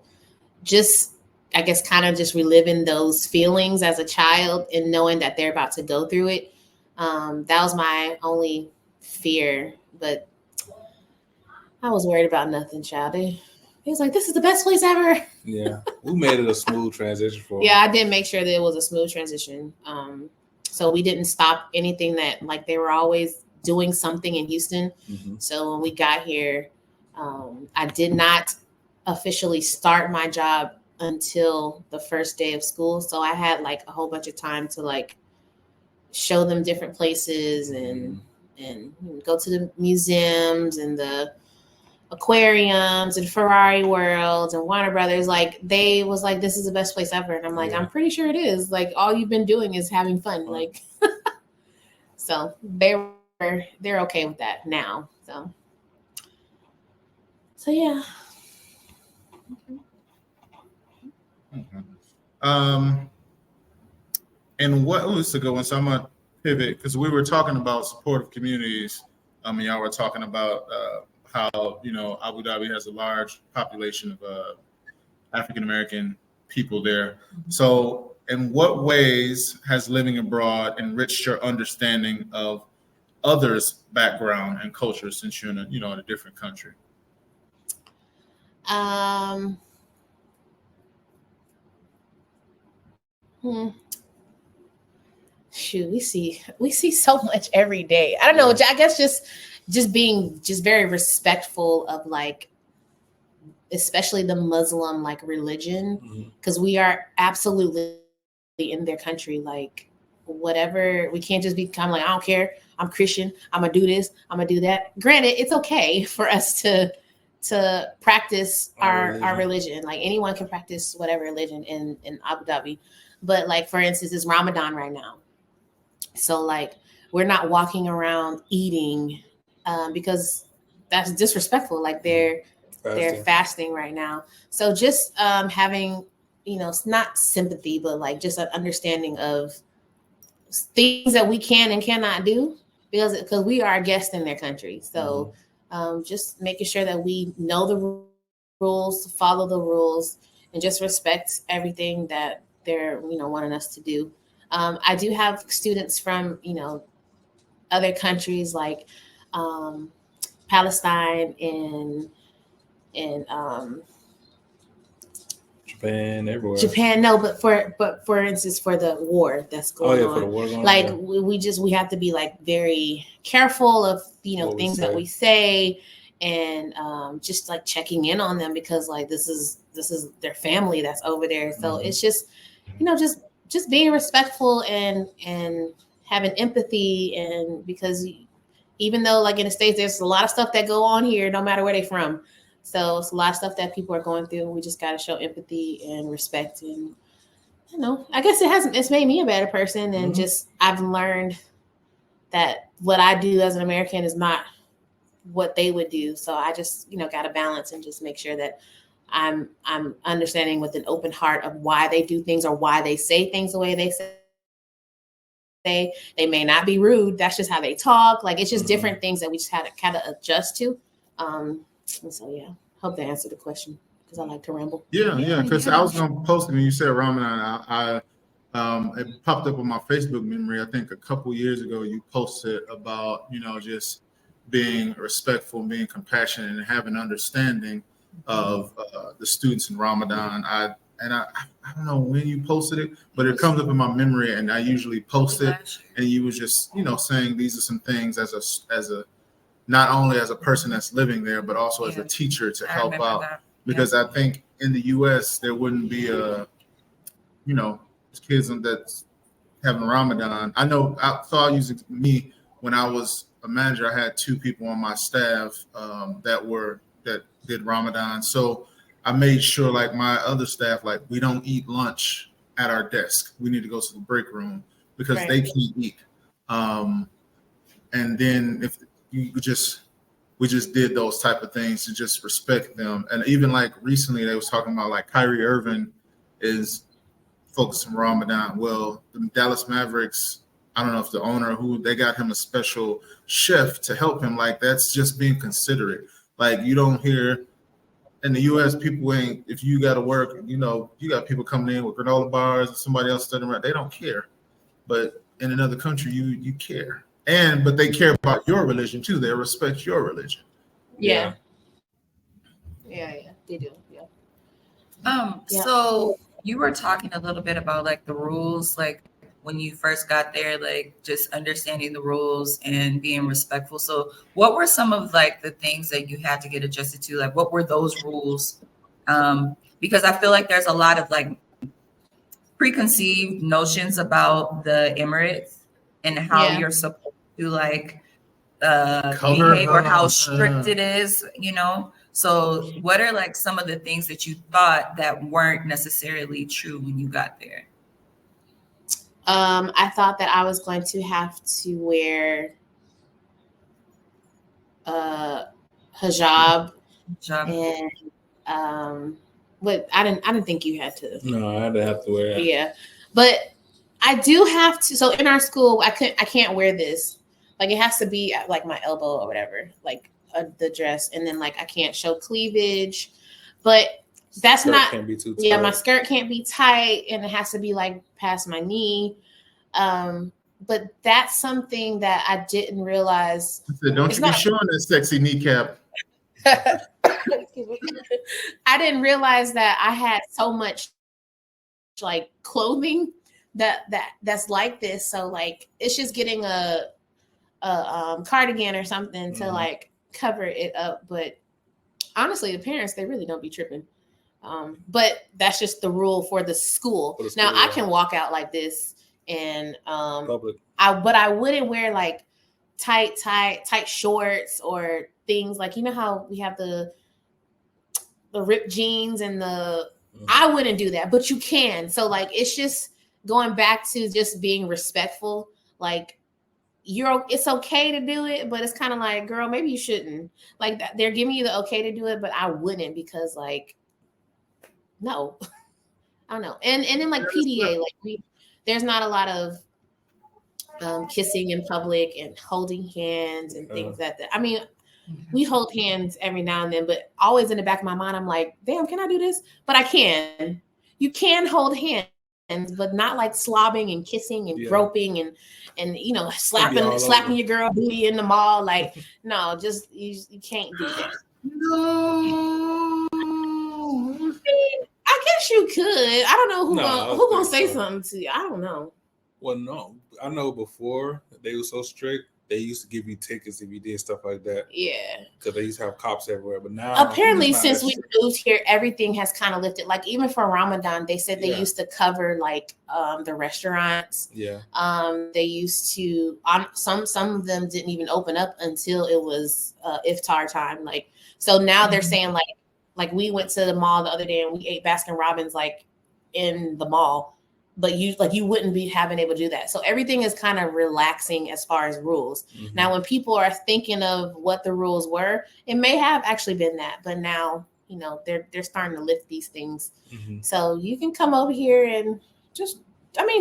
just, I guess, kind of just reliving those feelings as a child and knowing that they're about to go through it. That was my only fear, but I was worried about nothing, child. He was like, this is the best place ever. Yeah. We made it a smooth transition for Yeah, I did make sure that it was a smooth transition. So we didn't stop anything that, like, they were always doing something in Houston. So when we got here, I did not officially start my job until the first day of school. So I had like a whole bunch of time to like show them different places and go to the museums and the aquariums and Ferrari Worlds and Warner Brothers. Like they was like, this is the best place ever. And I'm like, I'm pretty sure it is. Like all you've been doing is having fun. Like, so they're okay with that now. So yeah. And what was a good one? So I'm gonna pivot because we were talking about supportive communities. Y'all were talking about how Abu Dhabi has a large population of African American people there. So, in what ways has living abroad enriched your understanding of others' background and culture since you're in a different country? Shoot, we see so much every day. I don't know. I guess just being very respectful of like, especially the Muslim like religion, because we are absolutely in their country. Like whatever, we can't just be kind of like, I don't care. I'm Christian. I'm gonna do this. I'm gonna do that. Granted, it's okay for us to practice our religion. Like anyone can practice whatever religion in Abu Dhabi. But like, for instance, it's Ramadan right now. So like, we're not walking around eating because that's disrespectful. Like they're fasting right now. So just having, it's not sympathy, but like just an understanding of things that we can and cannot do because we are a guest in their country. So just making sure that we know the rules, follow the rules, and just respect everything that they're, wanting us to do. I do have students from, other countries like Palestine and in Japan, everywhere. Japan. No, but for instance, for the war that's going on, for the war going like on. we have to be like very careful of things that we say, and just like checking in on them, because like this is their family that's over there. So it's just just being respectful and having empathy, and because even though like in the States there's a lot of stuff that go on here no matter where they're from, so it's a lot of stuff that people are going through, and we just got to show empathy and respect. And I guess it's made me a better person, and just I've learned that what I do as an American is not what they would do. So I just got to balance and just make sure that I'm understanding with an open heart of why they do things or why they say things the way they say. They may not be rude. That's just how they talk. Like it's just different things that we just had to kind of adjust to. And so yeah, hope that answered the question, because I like to ramble. Yeah. Because I was gonna post it when you said Ramadan. It popped up on my Facebook memory. I think a couple years ago you posted about just being respectful, being compassionate, and having understanding of the students in Ramadan. I don't know when you posted it, but it comes up in my memory, and I usually post it. And you was just saying these are some things as a not only as a person that's living there, but also as a teacher to help out. Because I think in the U.S. there wouldn't be kids that's having Ramadan. I know. So I'll use me when I was a manager. I had 2 people on my staff that did Ramadan. So I made sure, like my other staff, like we don't eat lunch at our desk. We need to go to the break room because they can't eat. And then if we just did those type of things to just respect them. And even like recently they was talking about like Kyrie Irving is focused on Ramadan. Well, the Dallas Mavericks, I don't know if the owner they got him a special chef to help him. Like that's just being considerate. Like you don't hear in the U.S. people ain't, if you got to work, you got people coming in with granola bars and somebody else standing around. They don't care. But in another country, you care. But they care about your religion too. They respect your religion. Yeah, they do. Yeah. So you were talking a little bit about like the rules, like when you first got there, like just understanding the rules and being respectful. So what were some of like the things that you had to get adjusted to? Like what were those rules? Because I feel like there's a lot of like preconceived notions about the Emirates and how you're supposed to like behave or how strict it is, So what are like some of the things that you thought that weren't necessarily true when you got there? I thought that I was going to have to wear hijab and but I didn't think you had to. No, I didn't have to wear it. Yeah, but I do have to. So in our school, I can't wear this. Like it has to be at like my elbow or whatever, like the dress, and then like I can't show cleavage, but that's not. Can't be too tight. Yeah, my skirt can't be tight, and it has to be like past my knee. But that's something that I didn't realize. Don't you be showing that sexy kneecap. I didn't realize that I had so much like clothing that's like this. So like it's just getting a cardigan or something to like cover it up. But honestly, the parents, they really don't be tripping. But that's just the rule for the school. Now I can walk out like this and public. I wouldn't wear like tight shorts or things like, how we have the ripped jeans and I wouldn't do that, but you can. So like it's just going back to just being respectful. Like it's okay to do it, but it's kind of like, girl, maybe you shouldn't. Like they're giving you the okay to do it, but I wouldn't, because like no. I don't know. And then like PDA, like there's not a lot of kissing in public and holding hands and things that I mean, we hold hands every now and then, but always in the back of my mind, I'm like, damn, can I do this? But I can. You can hold hands, but not like slobbing and kissing and groping and slapping your girl booty in the mall. Like, no, just you can't do that. No. I guess you could. I don't know who No, who gonna say so. something to you. I don't know. Well, no, I know before they were so strict, they used to give you tickets if you did stuff like that. Yeah. Because they used to have cops everywhere. But now, apparently, it's not since as we strict. moved here, everything has kind of lifted. Like even for Ramadan, they said they Yeah. used to cover like the restaurants. Yeah. They used to some of them didn't even open up until it was iftar time. Like so now they're saying like we went to the mall the other day and we ate Baskin Robbins like in the mall. But you wouldn't be having able to do that. So everything is kind of relaxing as far as rules. Mhm. Now, when people are thinking of what the rules were, it may have actually been that, but now they're starting to lift these things. Mhm. So you can come over here and just,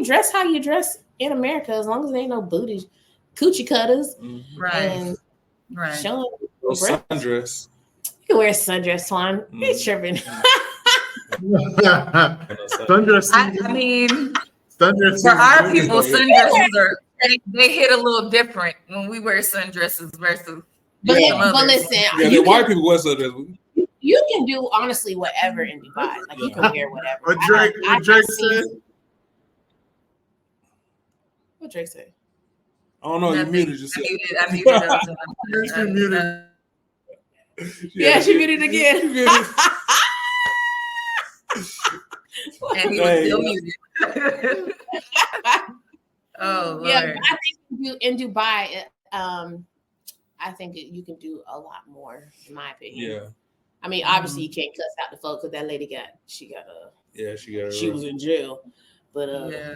dress how you dress in America, as long as there ain't no booty, coochie cutters, Mhm. Right. and Right. showing. Or sundress. You can wear a sundress, Swan. He's tripping. Sundress. I mean, Sundress. for our people, Yeah. sundresses they hit a little different when we wear sundresses versus But, some but others. listen, Yeah, you the white can, people wear sundress. you can do honestly whatever in Dubai. Like you can wear whatever. What Drake said? What Drake said? I don't know. Nothing. You muted yourself. I muted those. She's been muted. Yeah, she muted again. She muted. And he was still muted. Oh, Lord. Yeah, but I think in Dubai, I think you can do a lot more, in my opinion. Yeah. I mean, obviously you can't cuss out the folk because that lady she was in jail. But Yeah.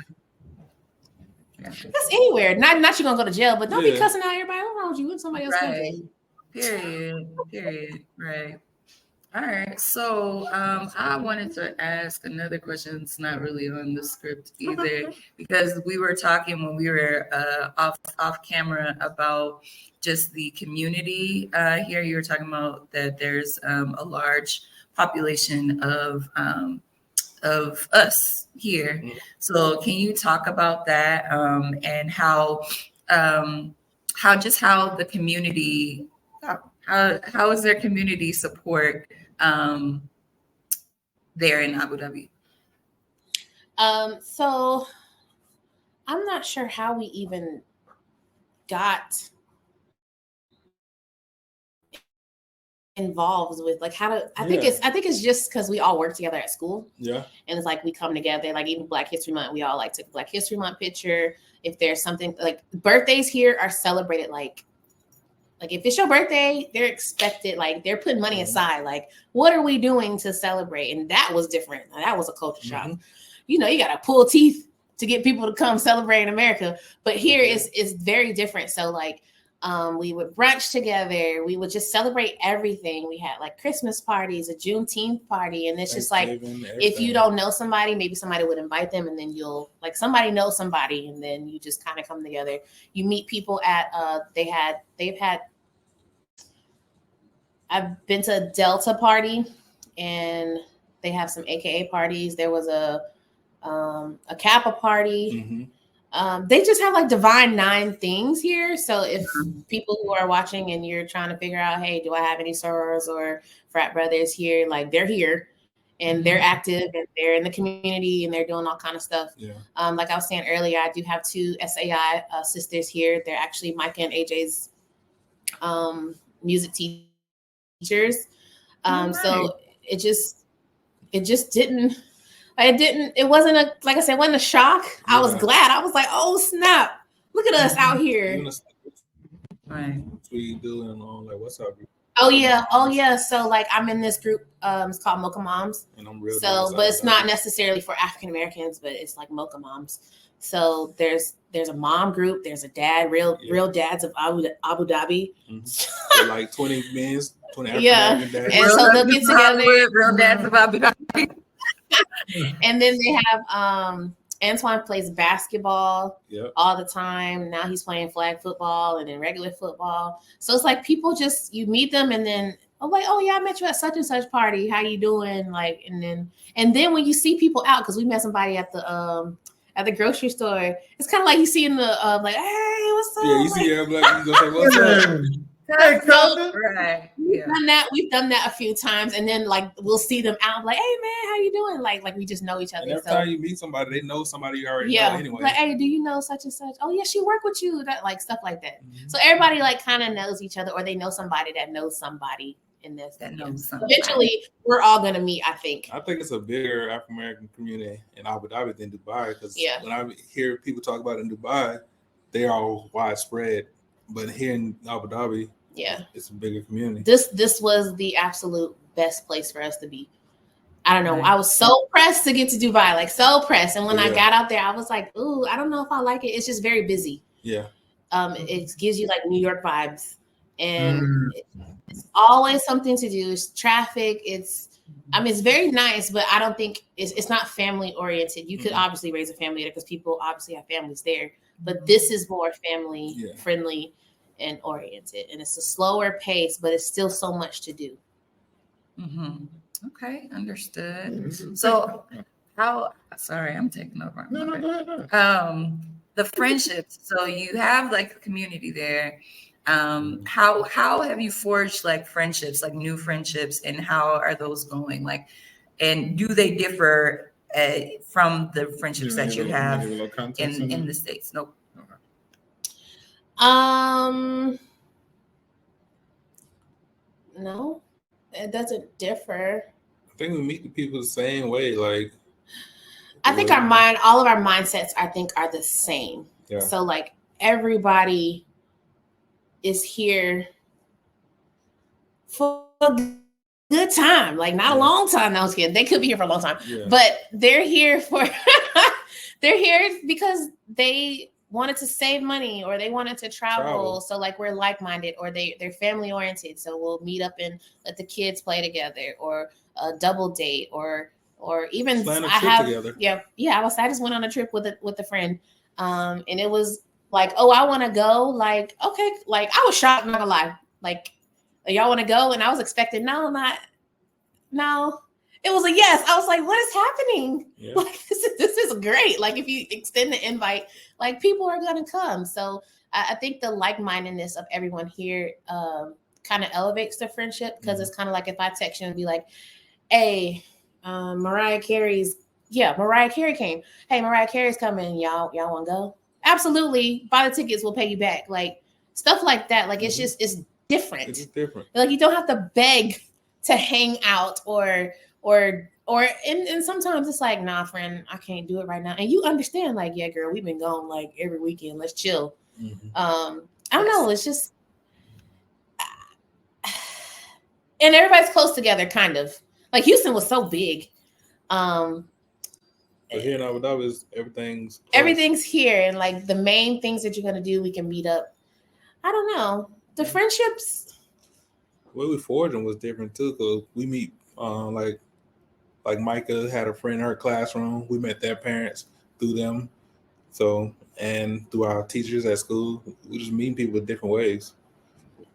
that's anywhere. Not you're gonna go to jail, but don't be Yeah. cussing out everybody. What's wrong with you? In somebody else's country. Period. Right. All right. So I wanted to ask another question. It's not really on the script either, because we were talking when we were off camera about just the community here. You were talking about that there's a large population of us here. Mhm. So can you talk about that and how the community, how is their community support there in Abu Dhabi? So I'm not sure how we even got involved with like how to. I think it's just because we all work together at school. Yeah. And it's like we come together, like even Black History Month, we all like took Black History Month picture. If there's something like birthdays here are celebrated, like if it's your birthday, they're expected, like they're putting money aside. Like, what are we doing to celebrate? And that was different. That was a culture shock. You gotta pull teeth to get people to come celebrate in America. But here it's very different. So like we would brunch together. We would just celebrate everything. We had like Christmas parties, a Juneteenth party. And it's just like, if you don't know somebody, maybe somebody would invite them and then you'll like somebody knows somebody. And then you just kind of come together. You meet people at, I've been to a Delta party and they have some AKA parties. There was a Kappa party. They just have like Divine 9 things here. So if people who are watching and you're trying to figure out, hey, do I have any sorors or frat brothers here? Like they're here and they're active and they're in the community and they're doing all kind of stuff. Yeah. Like I was saying earlier, I do have 2 SAI sisters here. They're actually Micah and AJ's music teachers. So it wasn't like I said, it wasn't a shock. I was glad. I was like, oh snap, look at us out here. Right. We doing on like what's up? Oh yeah. So like I'm in this group. It's called Mocha Moms. And I'm real. So, but it's not necessarily for African Americans, but it's like Mocha Moms. So there's a mom group. There's a dad, real dads of Abu Dhabi. So like 20 men, 20 African American dads. And so they'll get together. Real dads of Abu Dhabi. And then they have Antoine plays basketball all the time. Now he's playing flag football and then regular football. So it's like people just, you meet them and then like, oh yeah, I met you at such and such party. How you doing? Like, and then when you see people out, because we met somebody at the grocery store, it's kind of like you see in the like, hey, what's up? Yeah, you see everybody, you go say, what's up? Hey, cousin. Right. We've Yeah. done that. We've done that a few times, and then like we'll see them out, like, "Hey man, how you doing?" Like we just know each other. And every time you meet somebody, they know somebody you already know anyway. Like, "Hey, do you know such and such? Oh yeah, she worked with you." That like stuff like that. So everybody like kind of knows each other, or they know somebody that knows somebody in this. That knows somebody. Eventually, we're all gonna meet. I think. I think it's a bigger African American community in Abu Dhabi than Dubai, because when I hear people talk about it in Dubai, they are all widespread. But here in Abu Dhabi, it's a bigger community. This was the absolute best place for us to be. I don't know. I was so pressed to get to Dubai, like so pressed. And when I got out there, I was like, "Ooh, I don't know if I like it. It's just very busy." Yeah. It gives you like New York vibes, and it's always something to do. It's traffic. It's very nice, but I don't think it's not family oriented. You could obviously raise a family there because people obviously have families there, but this is more family friendly and oriented, and it's a slower pace, but it's still so much to do. Okay, understood. So sorry, I'm taking over. No, go ahead. The friendships. So you have like a community there. How have you forged like friendships, like new friendships, and how are those going? Like, and do they differ from the friendships that you have in the States? Nope. No, it doesn't differ. I think we meet the people the same way. Like, I think all of our mindsets, I think, are the same. Yeah. So like everybody is here for a good time, like not a long time. I was kidding. They could be here for a long time, but they're here for they're here because they wanted to save money or they wanted to travel. So like we're like-minded, or they're family oriented. So we'll meet up and let the kids play together, or a double date, or even plan a trip together. I just went on a trip with a friend, and it was like, oh, I want to go. Like, okay, like I was shocked, not gonna lie. Like, y'all want to go? And I was expecting no. It was a yes. I was like, what is happening? Yeah. Like, this is great. Like, if you extend the invite, like people are gonna come. So I think the like-mindedness of everyone here kind of elevates the friendship, because it's kind of like if I text you and be like, hey, Mariah Carey came. Hey, Mariah Carey's coming. Y'all want to go? Absolutely. Buy the tickets. We'll pay you back. Like stuff like that. Like it's different. It's different. Like you don't have to beg to hang out or and sometimes it's like, nah, friend, I can't do it right now. And you understand, like, yeah, girl, we've been gone like every weekend. Let's chill. I don't know. It's just, and everybody's close together, kind of. Like Houston was so big. But here in Abu Dhabi, everything's here, and like the main things that you're gonna do, we can meet up. I don't know. The friendships. The way we forged them was different too, because we meet like Micah had a friend in her classroom. We met their parents through them. So, and through our teachers at school, we just meet people in different ways.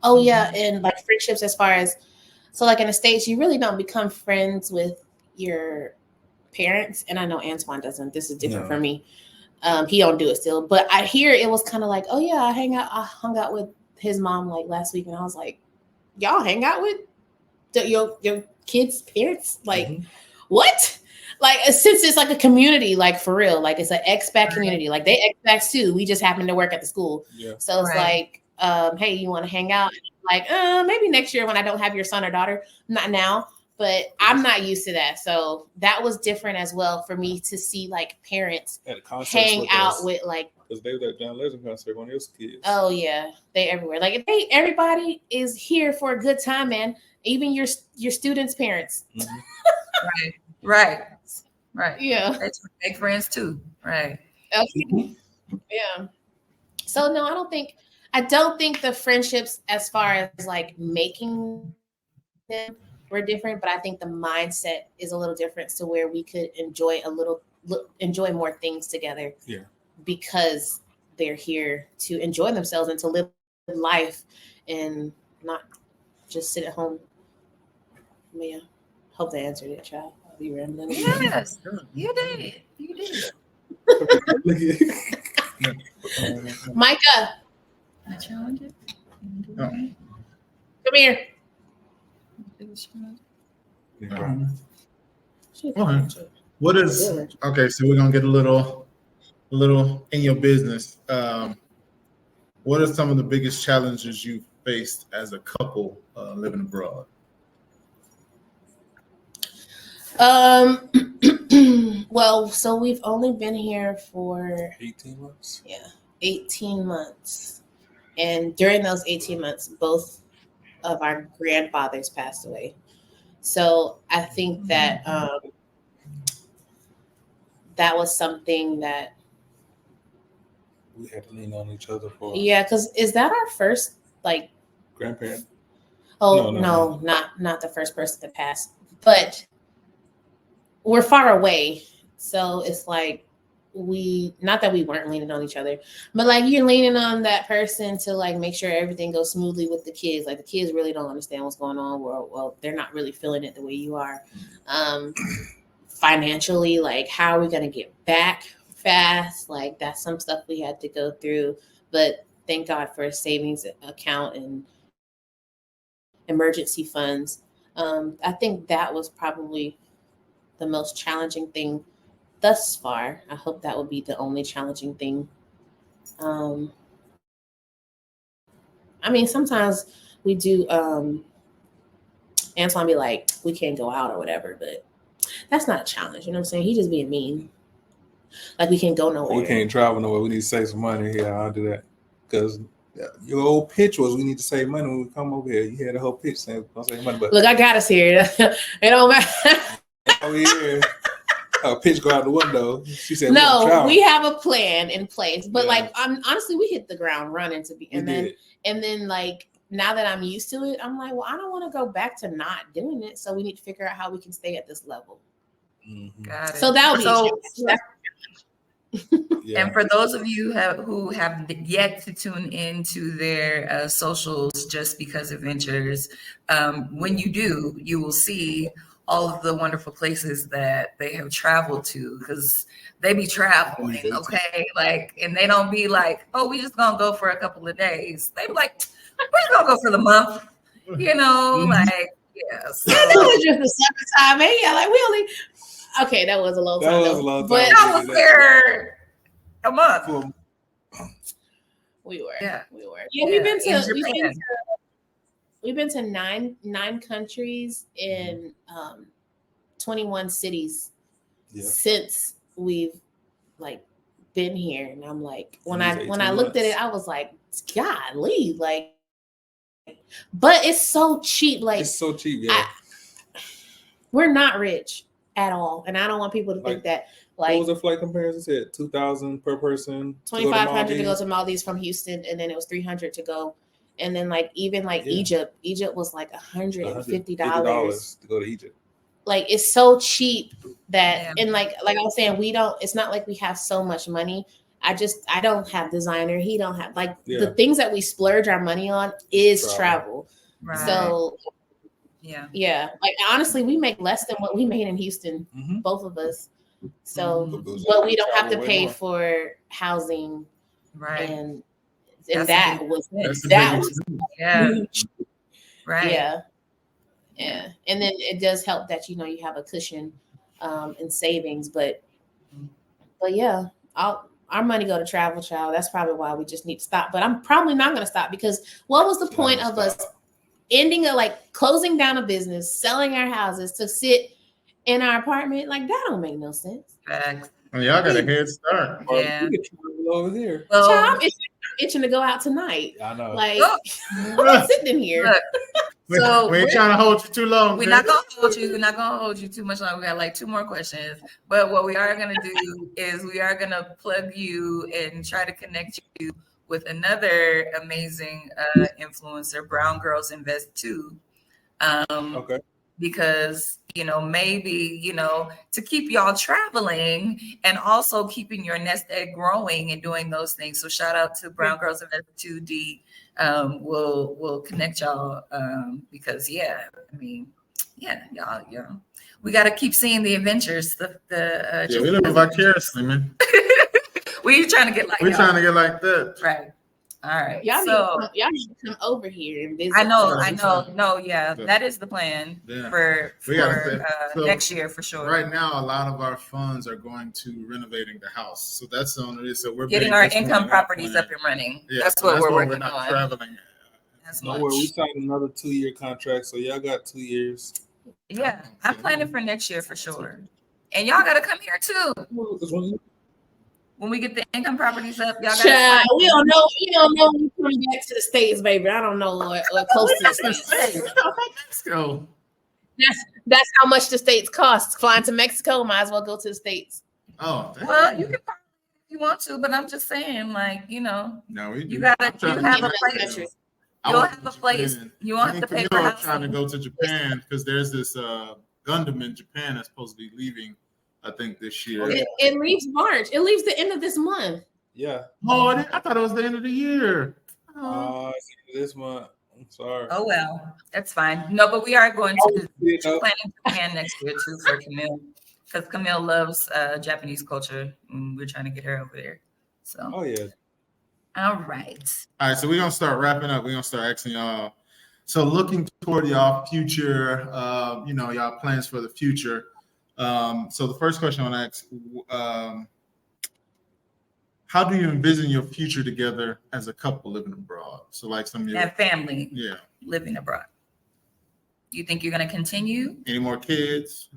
Oh yeah, and like friendships as far as, so like in the States, you really don't become friends with your parents. And I know Antoine doesn't. This is different for me. He don't do it still. But I hear it was kind of like, oh yeah, I hung out with his mom like last week, and I was like, y'all hang out with your kids' parents? Like, what? Like, since it's like a community, like for real, like it's an expat community. Like they expats too. We just happen to work at the school. Yeah. So it's like, hey, you want to hang out? Like, maybe next year when I don't have your son or daughter. Not now, but I'm not used to that. So that was different as well for me to see like parents hang out with like. Because they were at John Legend concert when he was kids. Oh yeah, they everywhere. Like everybody is here for a good time, man. Even your students' parents. Right. Yeah, that's make friends too. Right. Okay. Yeah. So no, I don't think the friendships as far as like making them were different, but I think the mindset is a little different to where we could enjoy more things together. Yeah. Because they're here to enjoy themselves and to live life and not just sit at home. Yeah. Hope they answered it, child. I'll be rambling. Yes, you did. Micah. I challenge it. Come here. Okay. What is okay? So we're gonna get a little in your business. What are some of the biggest challenges you faced as a couple living abroad? Well, so we've only been here for 18 months. 18 months. And during those 18 months, both of our grandfathers passed away. So I think that that was something that we had to lean on each other for. Yeah, because is that our first like grandparent? Oh no, not the first person to pass, but we're far away, so it's like not that we weren't leaning on each other, but like you're leaning on that person to like make sure everything goes smoothly with the kids. Like the kids really don't understand what's going on. Well, they're not really feeling it the way you are. Financially, like how are we gonna get back fast? Like that's some stuff we had to go through, but thank God for a savings account and emergency funds. I think that was probably the most challenging thing thus far. I hope that would be the only challenging thing. I mean, sometimes we do, Antoine be like, we can't go out or whatever, but that's not a challenge. You know what I'm saying? He just being mean. Like we can't go nowhere. We can't travel nowhere. We need to save some money. Yeah, I'll do that. Because your old pitch was we need to save money when we come over here. You had a whole pitch saying we're going to save money. But look, I got us here. It don't matter. Oh, yeah. Our pitch go out the window. She said, "No, we have a plan in place." But like, honestly, we hit the ground running and then like now that I'm used to it, I'm like, well, I don't want to go back to not doing it. So we need to figure out how we can stay at this level. Mm-hmm. Got it. So that would be. And for those of you who have yet to tune into their socials, Just Because Adventures, when you do, you will see all of the wonderful places that they have traveled to, because they be traveling, okay? Like, and they don't be like, oh, we just gonna go for a couple of days. They be like, we're just gonna go for the month, you know, like, yeah. So just the summertime, man. Yeah, like we only. Okay, that was a long time. That was a long time. But I was there a month. We were. Yeah, we were. Yeah, we've been to nine countries in 21 cities since we've like been here. And I'm like, when I looked at it, I was like, golly, like, but it's so cheap. Like it's so cheap, yeah. We're not rich at all. And I don't want people to think that like what was the flight comparison said? $2,000 per person. $2,500 to go to Maldives from Houston, and then it was $300 to go. And then like even like Egypt was like $150 to go to Egypt. Like it's so cheap that and like I was saying, it's not like we have so much money. I don't have designer. He don't have like the things that we splurge our money on is travel. Right. So yeah. Like honestly, we make less than what we made in Houston, both of us. So but we don't have to pay for housing, right? And that was huge. Right. Yeah. And then it does help that you have a cushion in savings, but yeah, our money go to travel, child. That's probably why we just need to stop. But I'm probably not going to stop, because what was the point of us closing down a business, selling our houses to sit in our apartment? Like that don't make no sense. Facts. Well, y'all got a head start. Yeah. Over here. Well, child, I'm itching to go out tonight. I know. Like I'm sitting in here. Look, so we ain't trying to hold you too long. We're not gonna hold you. We're not gonna hold you too much longer. We got like 2 more questions. But what we are gonna do is we are gonna plug you and try to connect you with another amazing influencer, Brown Girls Invest 2. Okay. Because maybe to keep y'all traveling and also keeping your nest egg growing and doing those things. So shout out to Brown Girls Invest 2D. We'll connect y'all because y'all we got to keep seeing the adventures. We live vicariously, man. We're trying to get like that, right. All right. Y'all so need to come over here and visit. I know. No, Yeah. that is the plan Yeah. for So next year for sure. Right now, a lot of our funds are going to renovating the house. So that's the only reason. So we're Getting being our disciplined income in that properties plan. up and running. Yeah, That's so what we're why working not on. traveling. As No much. worry, we signed another 2-year contract, so y'all got 2 years. Yeah, I'm planning for next year for sure. And y'all gotta come here too. When we get the income properties up, y'all gotta Child, we don't know when we coming back to the States, baby. I don't know what close to the States. Mexico. That's how much the States cost. Flying to Mexico, might as well go to the States. Oh, dang. Well, you can probably if you want to, but I'm just saying, like, No, we do. you have a place. You'll have a place. You won't have to pay for housing. Trying to go to Japan because there's this Gundam in Japan that's supposed to be leaving, I think, this year. It leaves March. It leaves the end of this month. Yeah. Oh, I thought it was the end of the year. This month. I'm sorry. Oh well, that's fine. No, but we are going to planning Japan next year too for Camille, because Camille loves Japanese culture, and we're trying to get her over there. So. Oh yeah. All right. All right, so we're gonna start wrapping up. We're gonna start asking y'all. So looking toward y'all future, y'all plans for the future. So the first question I want to ask, how do you envision your future together as a couple living abroad? So like some of your family, living abroad. You think you're gonna continue? Any more kids?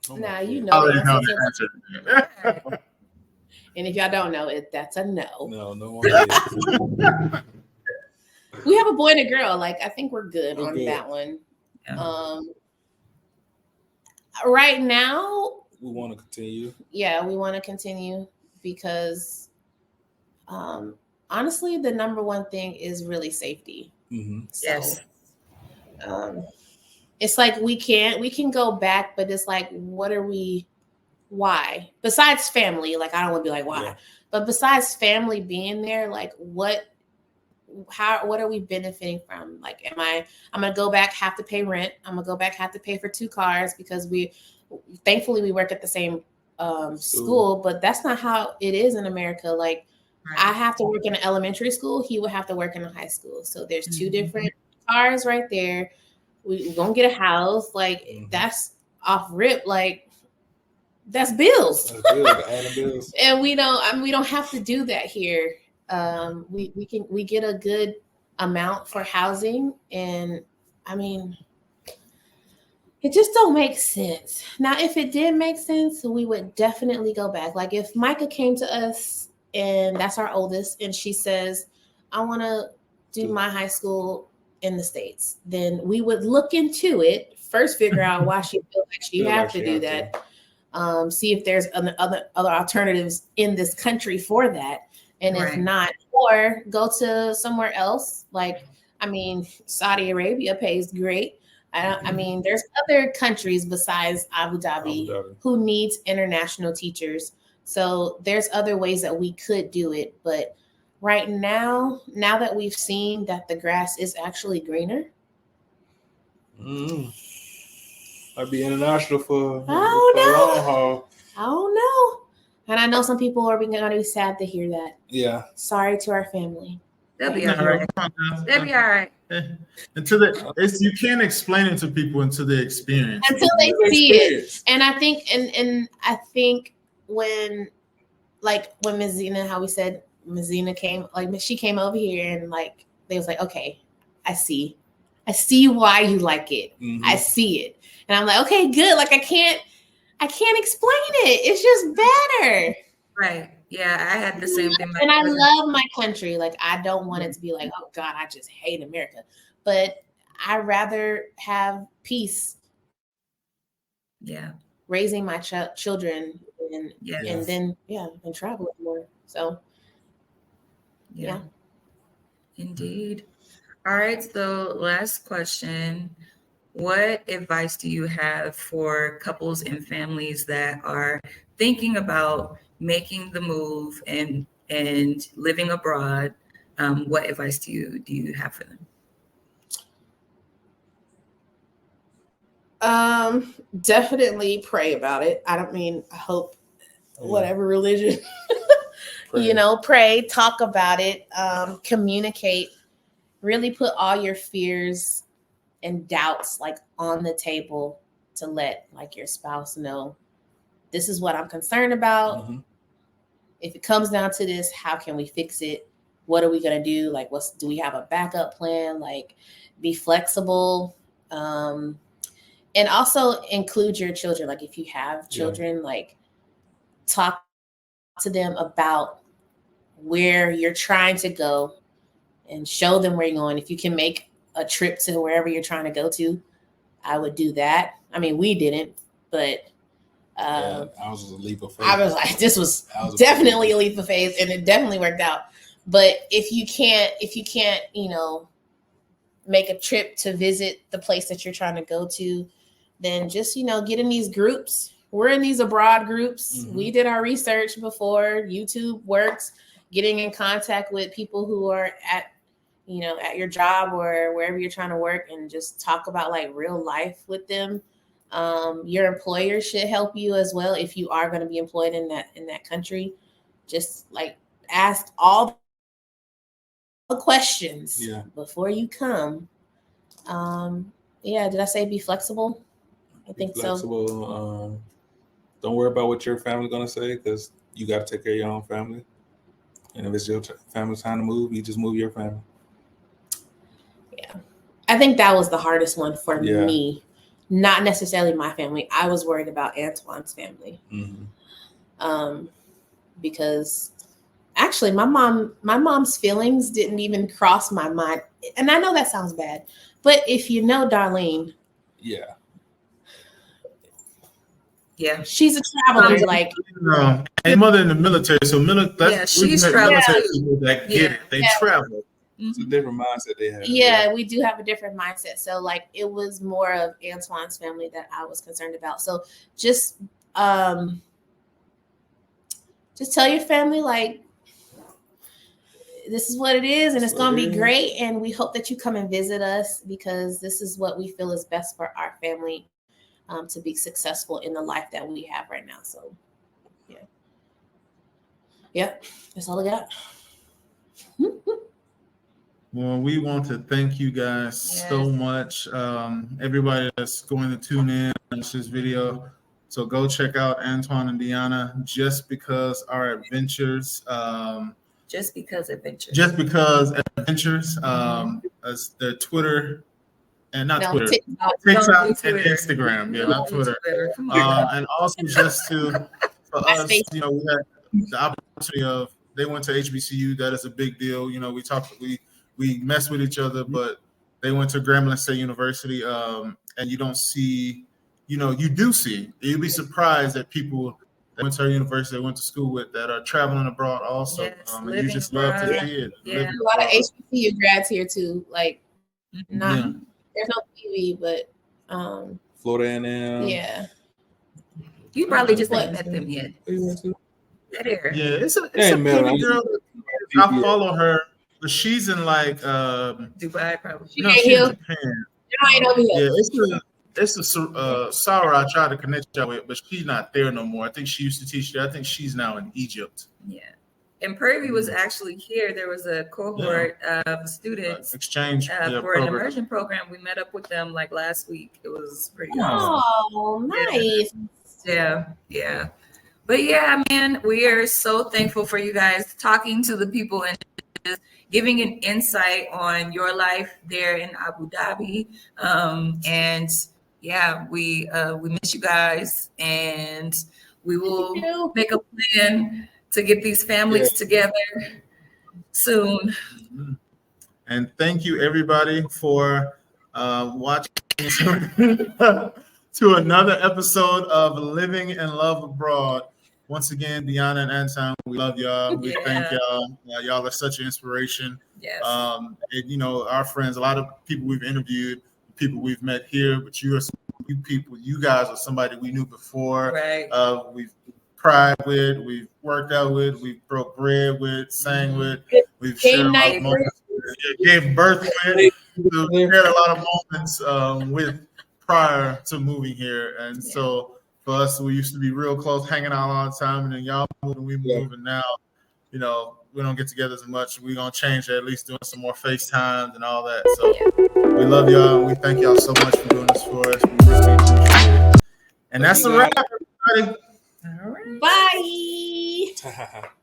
Nah, you know. I already know the answer. And if y'all don't know it, that's a no. No more kids. We have a boy and a girl. Like, I think we're good on that one. Yeah. Right now, we want to continue. Yeah, we want to continue because honestly, the number one thing is really safety. Mm-hmm. So, yes. It's like we can go back, but it's like, why? Besides family, like I don't want to be like why, but besides family being there, like what are we benefiting from? Like, I'm gonna go back, have to pay rent. I'm gonna go back, have to pay for 2 cars because thankfully we work at the same school, but that's not how it is in America. Like, I have to work in an elementary school. He would have to work in a high school. So there's 2 different cars right there. We're gonna get a house. Like, that's off rip. Like, that's bills. Bills. And we don't have to do that here. We get a good amount for housing, and I mean, it just don't make sense. Now, if it did make sense, we would definitely go back. Like, if Micah came to us, and that's our oldest, and she says, I want to do my high school in the States, then we would look into it first, figure out why she feels like she have to do that. See if there's other alternatives in this country for that. And if not, or go to somewhere else. Like, I mean, Saudi Arabia pays great. I mean, there's other countries besides Abu Dhabi who needs international teachers. So there's other ways that we could do it. But right now that we've seen that the grass is actually greener. I'd be international for I don't know. And I know some people are going to be sad to hear that. Yeah. Sorry to our family. They'll be all right. They'll be all right. You can't explain it to people until they experience it. Until they see it. And I think when Ms. Zena, how we said Ms. Zena came, like she came over here and like they was like, okay, I see why you like it. Mm-hmm. I see it. And I'm like, okay, good. Like I can't explain it. It's just better. Right. Yeah, I had the same thing. And I love my country. Like, I don't want it to be like, oh God, I just hate America. But I'd rather have peace. Yeah. Raising my children and then and traveling more. So yeah. Indeed. All right. So last question. What advice do you have for couples and families that are thinking about making the move and living abroad? What advice do you have for them? Definitely pray about it. I hope whatever religion pray, talk about it, communicate, really put all your fears and doubts like on the table to let like your spouse know, this is what I'm concerned about. Mm-hmm. If it comes down to this, how can we fix it? What are we going to do? Like, do we have a backup plan? Like, be flexible. And also include your children. Like, if you have children, like, talk to them about where you're trying to go and show them where you're going. If you can make a trip to wherever you're trying to go to, I would do that. I mean, we didn't, but I was a leap of faith. I was like, this was definitely a leap of faith, and it definitely worked out. But if you can't, make a trip to visit the place that you're trying to go to, then just, get in these groups. We're in these abroad groups. Mm-hmm. We did our research before. YouTube works. Getting in contact with people who are at your job or wherever you're trying to work, and just talk about like real life with them. Your employer should help you as well if you are going to be employed in that country. Just like ask all the questions before you come. Did I say be flexible? I think flexible, so. Don't worry about what your family's going to say, because you got to take care of your own family. And if it's your family's time to move, you just move your family. Yeah. I think that was the hardest one for me. Not necessarily my family. I was worried about Antoine's family. Mm-hmm. Because actually my mom's feelings didn't even cross my mind. And I know that sounds bad, but if you know Darlene. Yeah. Yeah. She's a traveler. Like, and mother in the military. So she's traveling. Military people that get it. They travel. It's a different mindset they have. Yeah, we do have a different mindset. So like it was more of Antoine's family that I was concerned about. So just tell your family like this is what it is, and it's gonna be great. And we hope that you come and visit us, because this is what we feel is best for our family to be successful in the life that we have right now. So yeah, that's all I got. Well, we want to thank you guys so much. Everybody that's going to tune in and watch this video. So go check out Antoine and Deanna, Just Because Our Adventures. Just Because Adventures. As their Twitter and TikTok and Instagram. Yeah, not Twitter. And also just for us, we had the opportunity of, they went to HBCU. That is a big deal. We mess with each other, but they went to Grambling State University, and you don't see, you do see. You'd be surprised that people that went to our university, that went to school with, that are traveling abroad also. Yes, and you just love to see it. Yeah. A lot of HBCU grads here too. Like, there's no TV, but Florida A&M. Yeah. You probably just ain't met them yet. Yeah, it's a pretty girl. I follow her. But she's in like Dubai, probably. She's in Japan. It's a Sarah I tried to connect y'all with, but she's not there no more. I think she used to teach there. I think she's now in Egypt. Yeah. And Purvey was actually here. There was a cohort of students exchange for an immersion program. We met up with them like last week. It was pretty awesome. Oh, nice. Yeah. But yeah, man, we are so thankful for you guys talking to the people and just giving an insight on your life there in Abu Dhabi. And yeah, we miss you guys, and we will make a plan to get these families together soon. And thank you everybody for watching to another episode of Living and Love Abroad. Once again, Deanna and Anton, we love y'all. We thank y'all. Y'all are such an inspiration. Yes. Our friends, a lot of people we've interviewed, people we've met here, but you guys are somebody we knew before. Right. We've cried with, we've worked out with, we've broke bread with, sang with, we've shared a lot of moments, gave birth with. So we had a lot of moments with prior to moving here. And so for us, we used to be real close, hanging out all the time, and then y'all move and we move, and now we don't get together as much. We're gonna change that, at least doing some more FaceTimes and all that. So we love y'all, and we thank y'all so much for doing this for us. We really appreciate it. And that's a wrap, everybody. All right. Bye.